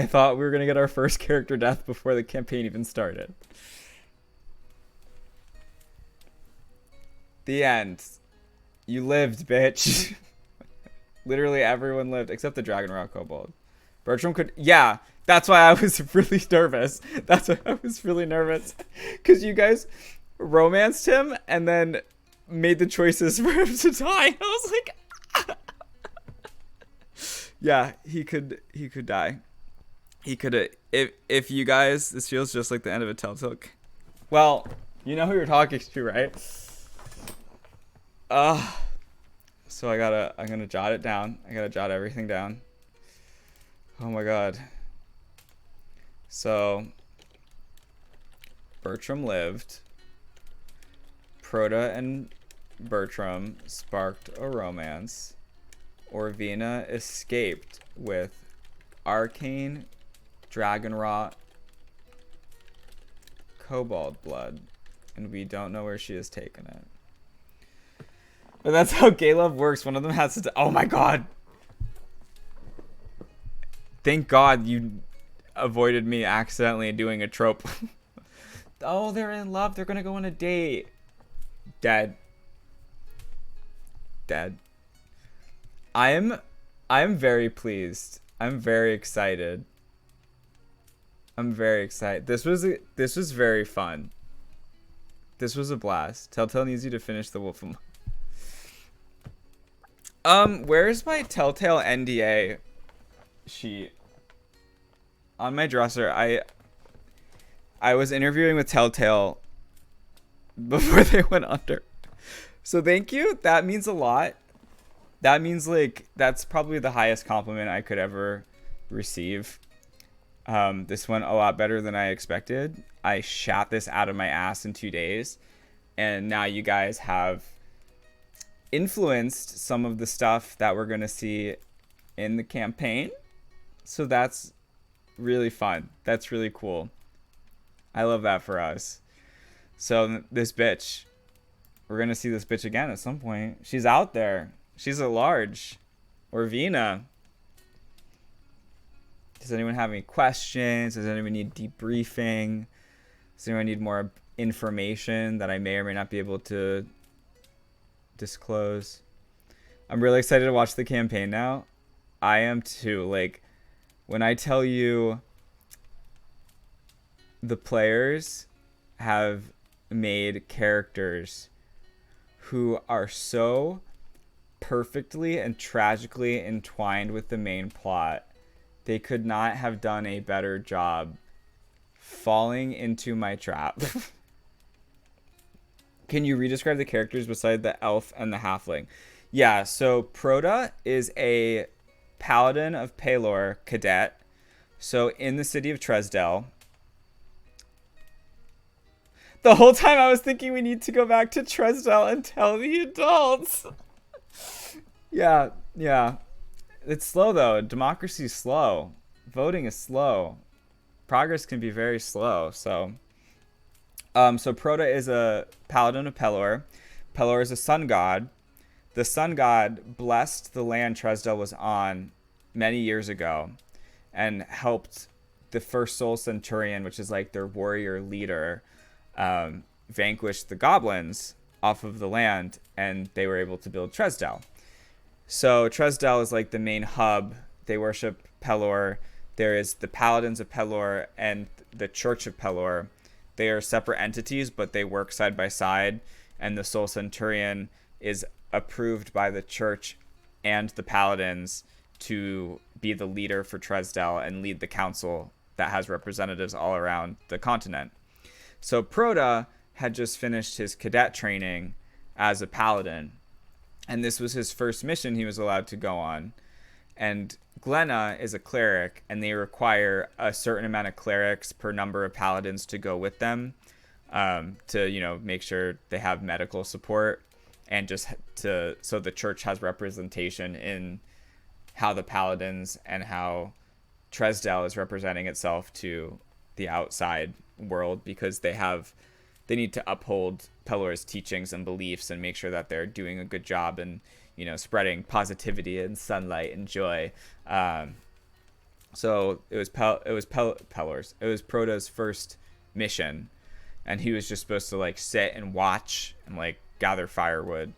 thought we were going to get our first character death before the campaign even started. The end. You lived, bitch. Literally everyone lived, except the Dragonrot kobold. Bertram could... Yeah, that's why I was really nervous. That's why I was really nervous. Because you guys romanced him and then made the choices for him to die. I was like... Yeah, he could die. He could... If you guys... This feels just like the end of a Telltale... Well, you know who you're talking to, right? So I'm gonna jot it down. I gotta jot everything down. Oh my god. So, Bertram lived. Prota and Bertram sparked a romance. Orvina escaped with arcane Dragonrot kobold blood, and we don't know where she has taken it. But that's how gay love works. One of them has to. Oh my god. Thank God you avoided me accidentally doing a trope. Oh, they're in love. They're gonna go on a date. Dead. Dead. I'm very pleased. I'm very excited. I'm very excited. This was very fun. This was a blast. Telltale needs you to finish The Wolf of where's my Telltale NDA sheet? On my dresser. I was interviewing with Telltale before they went under. So thank you. That means a lot. That means, like, that's probably the highest compliment I could ever receive. This went a lot better than I expected. I shot this out of my ass in 2 days. And now you guys have influenced some of the stuff that we're going to see in the campaign. So that's really fun. That's really cool. I love that for us. So this bitch, we're going to see this bitch again at some point. She's out there. She's at large. Orvina. Does anyone have any questions? Does anyone need debriefing? Does anyone need more information that I may or may not be able to disclose? I'm really excited to watch the campaign now. I am too. Like, when I tell you the players have made characters who are so perfectly and tragically entwined with the main plot, they could not have done a better job falling into my trap. Can you redescribe the characters beside the elf and the halfling? Yeah, so Prota is a Paladin of Pelor cadet. So in the city of Tresdell. The whole time I was thinking we need to go back to Tresdell and tell the adults. Yeah. It's slow, though. Democracy's slow. Voting is slow. Progress can be very slow. So Prota is a Paladin of Pelor. Pelor is a sun god. The sun god blessed the land Tresdell was on many years ago and helped the first Soul Centurion, which is like their warrior leader, vanquish the goblins off of the land, and they were able to build Tresdell. So Tresdell is like the main hub. They worship Pelor. There is the Paladins of Pelor and the Church of Pelor. They are separate entities, but they work side by side. And the Soul Centurion is approved by the Church and the Paladins to be the leader for Tresdell and lead the council that has representatives all around the continent. So Prota had just finished his cadet training as a Paladin. And this was his first mission he was allowed to go on. And Glenna is a cleric, and they require a certain amount of clerics per number of paladins to go with them, to, make sure they have medical support, and so the church has representation in how the paladins and how Tresdell is representing itself to the outside world, because they need to uphold Pelor's teachings and beliefs and make sure that they're doing a good job and, spreading positivity and sunlight and joy. So it was Pelor's. It was Prota's first mission, and he was just supposed to sit and watch and gather firewood.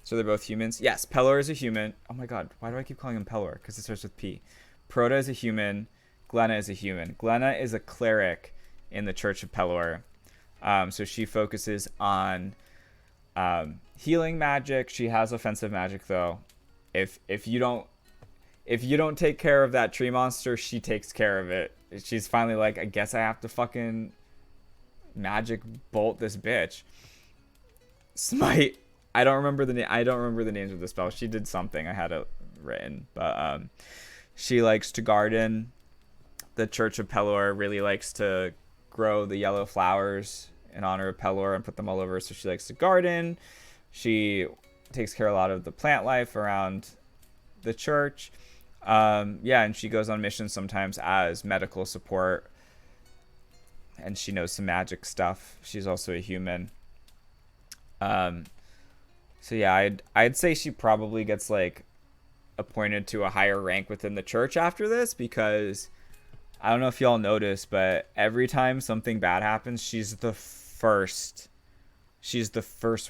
So they're both humans. Yes, Pelor is a human. Oh my god, why do I keep calling him Pelor? Because it starts with P. Prota is a human. Glenna is a human. Glenna is a cleric in the Church of Pelor. So she focuses on healing magic. She has offensive magic, though. If you don't take care of that tree monster, she takes care of it. She's finally like, I guess I have to fucking magic bolt this bitch. Smite. I don't remember the names of the spell. She did something. I had it written, but she likes to garden. The Church of Pelor really likes to grow the yellow flowers in honor of Pelor and put them all over. So she likes to garden. She takes care of a lot of the plant life around the church. And she goes on missions sometimes as medical support. And she knows some magic stuff. She's also a human. So yeah, I'd say she probably gets like appointed to a higher rank within the church after this, because I don't know if y'all notice, but every time something bad happens, she's the first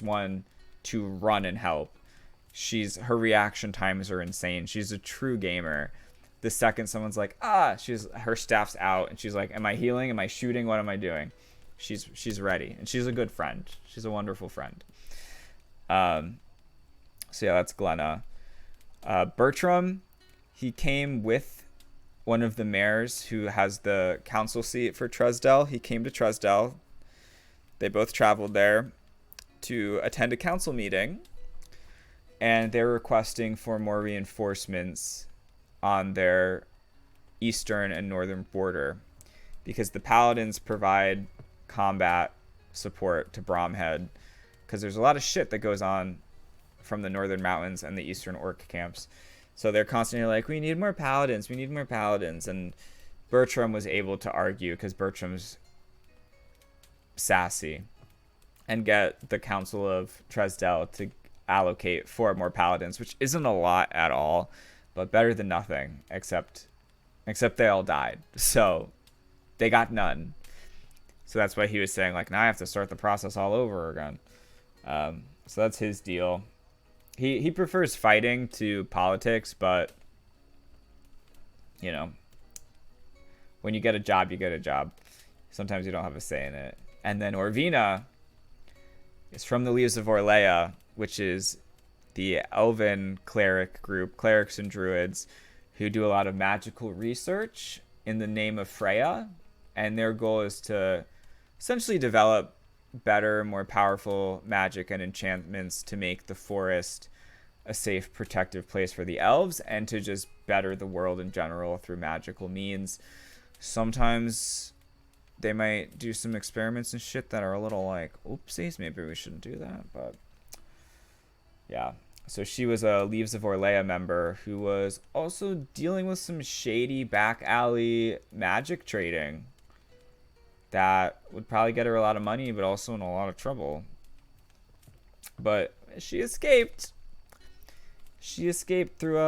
one to run and help. Her reaction times are insane. She's a true gamer. The second someone's like, her staff's out, and she's like, am I healing? Am I shooting? What am I doing? She's ready, and she's a good friend. She's a wonderful friend. So yeah, that's Glenna. Bertram, he came with one of the mayors who has the council seat for Tresdell. He came to Tresdell. They both traveled there to attend a council meeting, and they're requesting for more reinforcements on their eastern and northern border, because the paladins provide combat support to Bromhead, because there's a lot of shit that goes on from the northern mountains and the eastern orc camps. So they're constantly like, we need more paladins, and Bertram was able to argue, because Bertram's sassy, and get the Council of Tresdell to allocate 4 more paladins, which isn't a lot at all, but better than nothing, except they all died. So they got none. So that's why he was saying, like, now I have to start the process all over again. So that's his deal. He prefers fighting to politics, but, you know, when you get a job, you get a job. Sometimes you don't have a say in it. And then Orvina is from the Leaves of Orlea, which is the elven cleric group, clerics and druids, who do a lot of magical research in the name of Freya. And their goal is to essentially develop better, more powerful magic and enchantments to make the forest a safe, protective place for the elves, and to just better the world in general through magical means. Sometimes they might do some experiments and shit that are a little like, oopsies, maybe we shouldn't do that, but yeah. So she was a Leaves of Orlea member who was also dealing with some shady back alley magic trading that would probably get her a lot of money, but also in a lot of trouble. But she escaped. She escaped through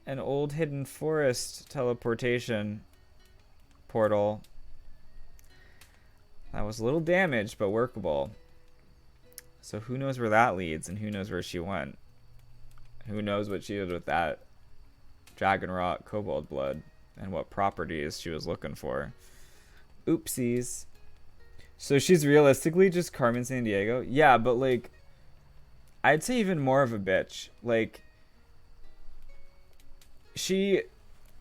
an old hidden forest teleportation portal that was a little damaged, but workable. So who knows where that leads, and who knows where she went. Who knows what she did with that dragon rot kobold blood, and what properties she was looking for. Oopsies. So she's realistically just Carmen Sandiego? Yeah, but like, I'd say even more of a bitch. Like,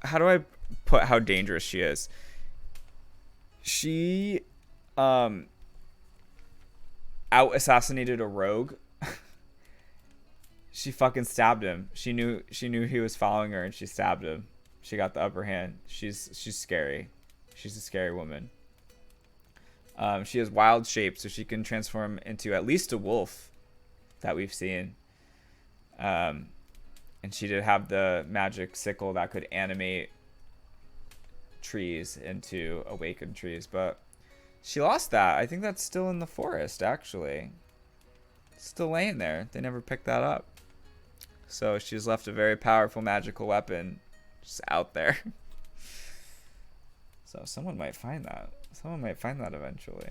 how do I put how dangerous she is? She out assassinated a rogue. She fucking stabbed him. She knew he was following her, and she stabbed him. She got the upper hand. She's scary. She's a scary woman. She has wild shapes, so she can transform into at least a wolf that we've seen. And she did have the magic sickle that could animate trees into awakened trees, but she lost that. I think that's still in the forest, actually. It's still laying there. They never picked that up. So she's left a very powerful magical weapon just out there. So someone might find that. Someone might find that eventually.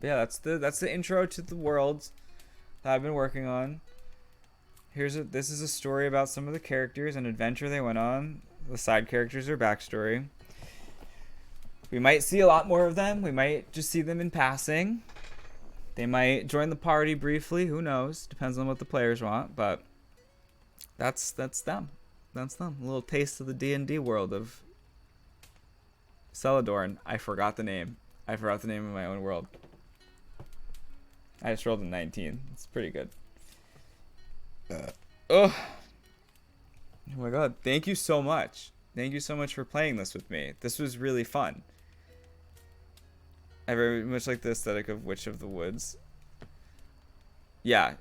But yeah, that's the intro to the world that I've been working on. This is a story about some of the characters and adventure they went on. The side characters are backstory. We might see a lot more of them. We might just see them in passing. They might join the party briefly. Who knows? Depends on what the players want. But that's them. That's them. A little taste of the D&D world of Celadorne. I forgot the name. I forgot the name of my own world. I just rolled a 19. It's pretty good. Oh my god. Thank you so much. Thank you so much for playing this with me. This was really fun. I very much like the aesthetic of Witch of the Woods. Yeah.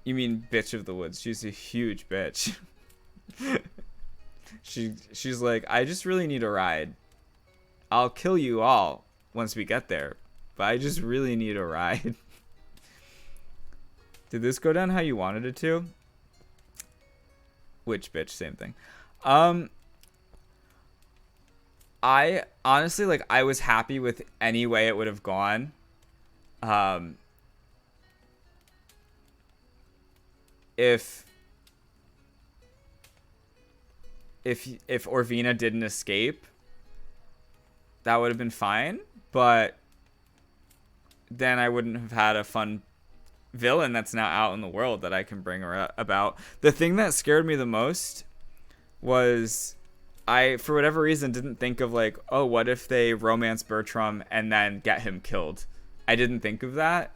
You mean Bitch of the Woods. She's a huge bitch. She's like, I just really need a ride. I'll kill you all once we get there, but I just really need a ride. Did this go down how you wanted it to? Which bitch, same thing. I honestly, like, I was happy with any way it would have gone. If Orvina didn't escape, that would have been fine, but then I wouldn't have had a fun villain that's now out in the world that I can bring her about. The thing that scared me the most was I, for whatever reason, didn't think of like, oh, what if they romance Bertram and then get him killed? I didn't think of that.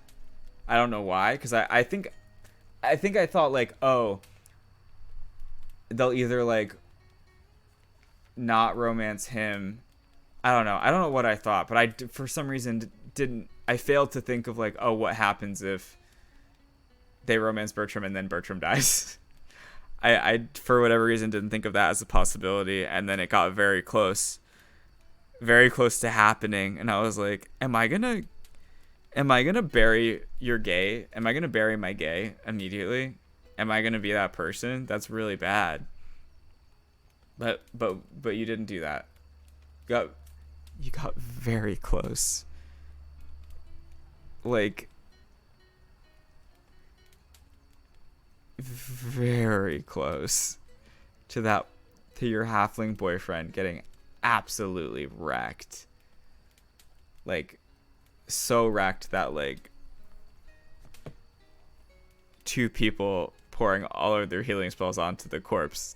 I don't know why, because I think I thought like, oh, they'll either like not romance him. I don't know what I thought, but I for some reason didn't. I failed to think of like, oh, what happens if they romance Bertram and then Bertram dies. I for whatever reason didn't think of that as a possibility, and then it got very close to happening, and I was like, am I gonna bury your gay? Am I gonna bury my gay immediately? Am I gonna be that person? That's really bad. But you didn't do that. You got very close. Like, very close to your halfling boyfriend getting absolutely wrecked. Like, so wrecked that like 2 people pouring all of their healing spells onto the corpse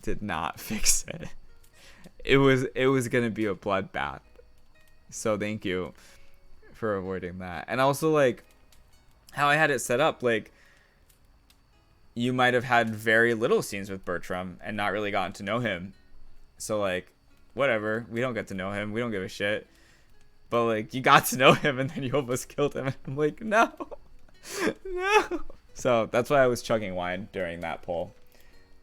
did not fix it. It was gonna be a bloodbath. So thank you for avoiding that. And also, like, how I had it set up, like, you might have had very little scenes with Bertram and not really gotten to know him. So, like, whatever. We don't get to know him. We don't give a shit. But, like, you got to know him and then you almost killed him. And I'm like, no. No. So that's why I was chugging wine during that poll.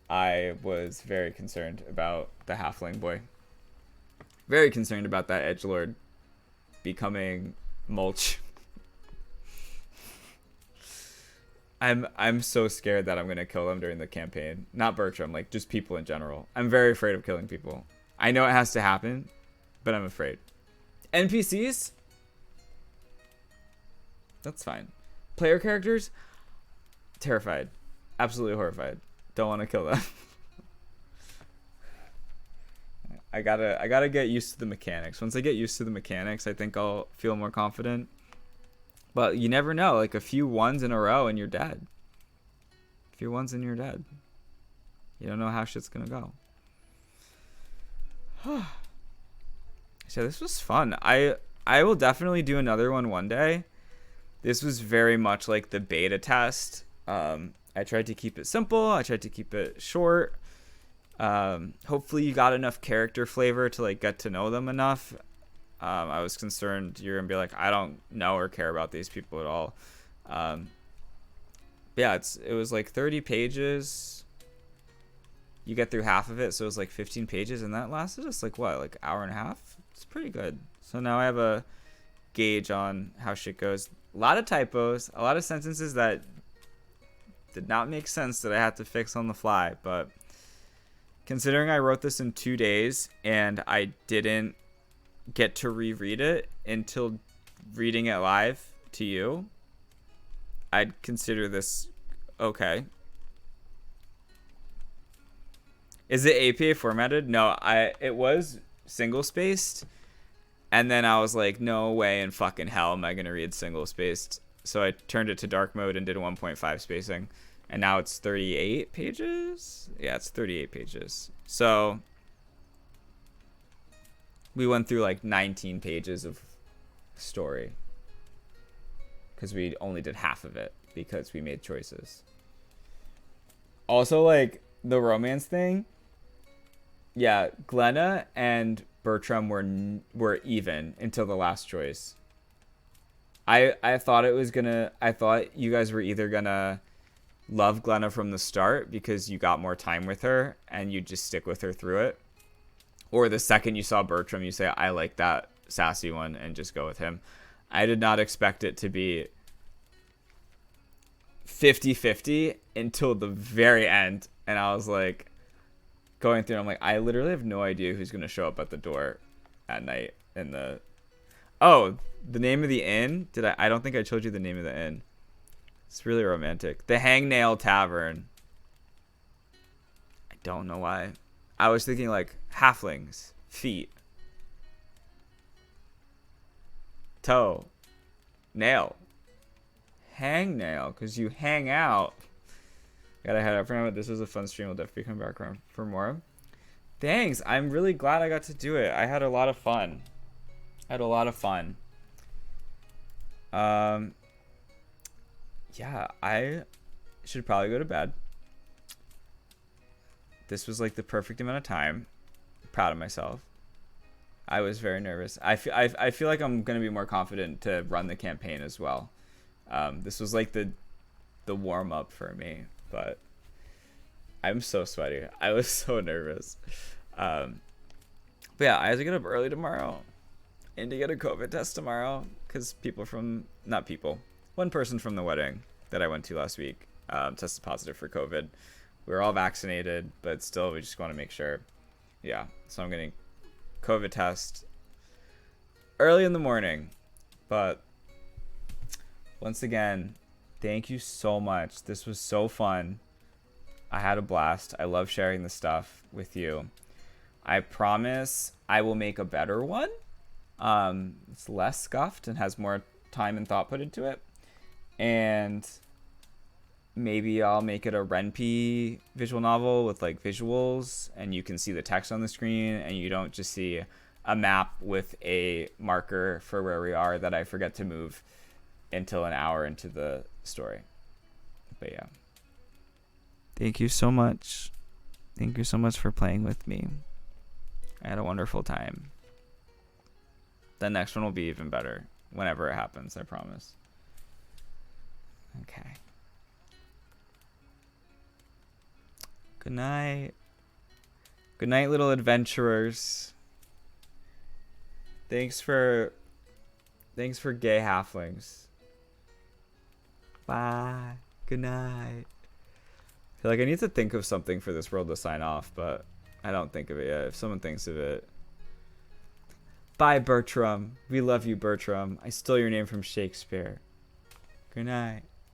I was very concerned about the halfling boy. Very concerned about that edgelord becoming mulch. I'm so scared that I'm gonna kill them during the campaign. Not Bertram, like just people in general. I'm very afraid of killing people. I know it has to happen, but I'm afraid. NPCs? That's fine. Player characters? Terrified. Absolutely horrified. Don't want to kill them. I gotta get used to the mechanics. Once I get used to the mechanics, I think I'll feel more confident. But you never know. Like a few ones in a row and you're dead. A few ones and you're dead. You don't know how shit's gonna go. So this was fun. I will definitely do another one day. This was very much like the beta test. I tried to keep it simple. I tried to keep it short. Hopefully you got enough character flavor to like get to know them enough. I was concerned you're gonna be like, I don't know or care about these people at all. Yeah, it was like 30 pages. You get through half of it, so it was like 15 pages, and that lasted us like what, like hour and a half? It's pretty good. So now I have a gauge on how shit goes. A lot of typos, a lot of sentences that did not make sense that I had to fix on the fly, but considering I wrote this in 2 days and I didn't get to reread it until reading it live to you, I'd consider this okay. Is it APA formatted? No, it was single spaced, and then I was like, no way in fucking hell am I gonna read single spaced. So I turned it to dark mode and did 1.5 spacing, and now it's 38 pages. Yeah, it's 38 pages. So we went through like 19 pages of story because we only did half of it because we made choices. Also, like the romance thing, yeah, Glenna and Bertram were even until the last choice. I thought you guys were either gonna love Glenna from the start because you got more time with her and you just stick with her through it, or the second you saw Bertram you say, I like that sassy one, and just go with him. I did not expect it to be 50-50 until the very end. And I was like, going through, I'm like, I literally have no idea who's going to show up at the door at night in the... Oh, the name of the inn? I don't think I told you the name of the inn. It's really romantic. The Hangnail Tavern. I don't know why. I was thinking like halflings, feet, toe, nail, hangnail, because you hang out. Gotta head up for now, but this was a fun stream. We'll definitely come back around for more. Thanks. I'm really glad I got to do it. I had a lot of fun. Yeah, I should probably go to bed. This was like the perfect amount of time. Proud of myself. I was very nervous. I feel like I'm gonna be more confident to run the campaign as well. This was like the warm up for me, but I'm so sweaty. I was so nervous. But yeah, I have to get up early tomorrow and to get a COVID test tomorrow because one person from the wedding that I went to last week tested positive for COVID. We were all vaccinated, but still, we just want to make sure. Yeah, so I'm getting COVID test early in the morning. But once again, thank you so much. This was so fun. I had a blast. I love sharing the stuff with you. I promise I will make a better one. It's less scuffed and has more time and thought put into it. And maybe I'll make it a Ren'Py visual novel with like visuals and you can see the text on the screen and you don't just see a map with a marker for where we are that I forget to move until an hour into the story. But yeah. Thank you so much. Thank you so much for playing with me. I had a wonderful time. The next one will be even better whenever it happens, I promise. Okay. Good night. Good night, little adventurers. Thanks for gay halflings. Bye. Good night. I feel like I need to think of something for this world to sign off, but I don't think of it yet. If someone thinks of it. Bye, Bertram. We love you, Bertram. I stole your name from Shakespeare. Good night.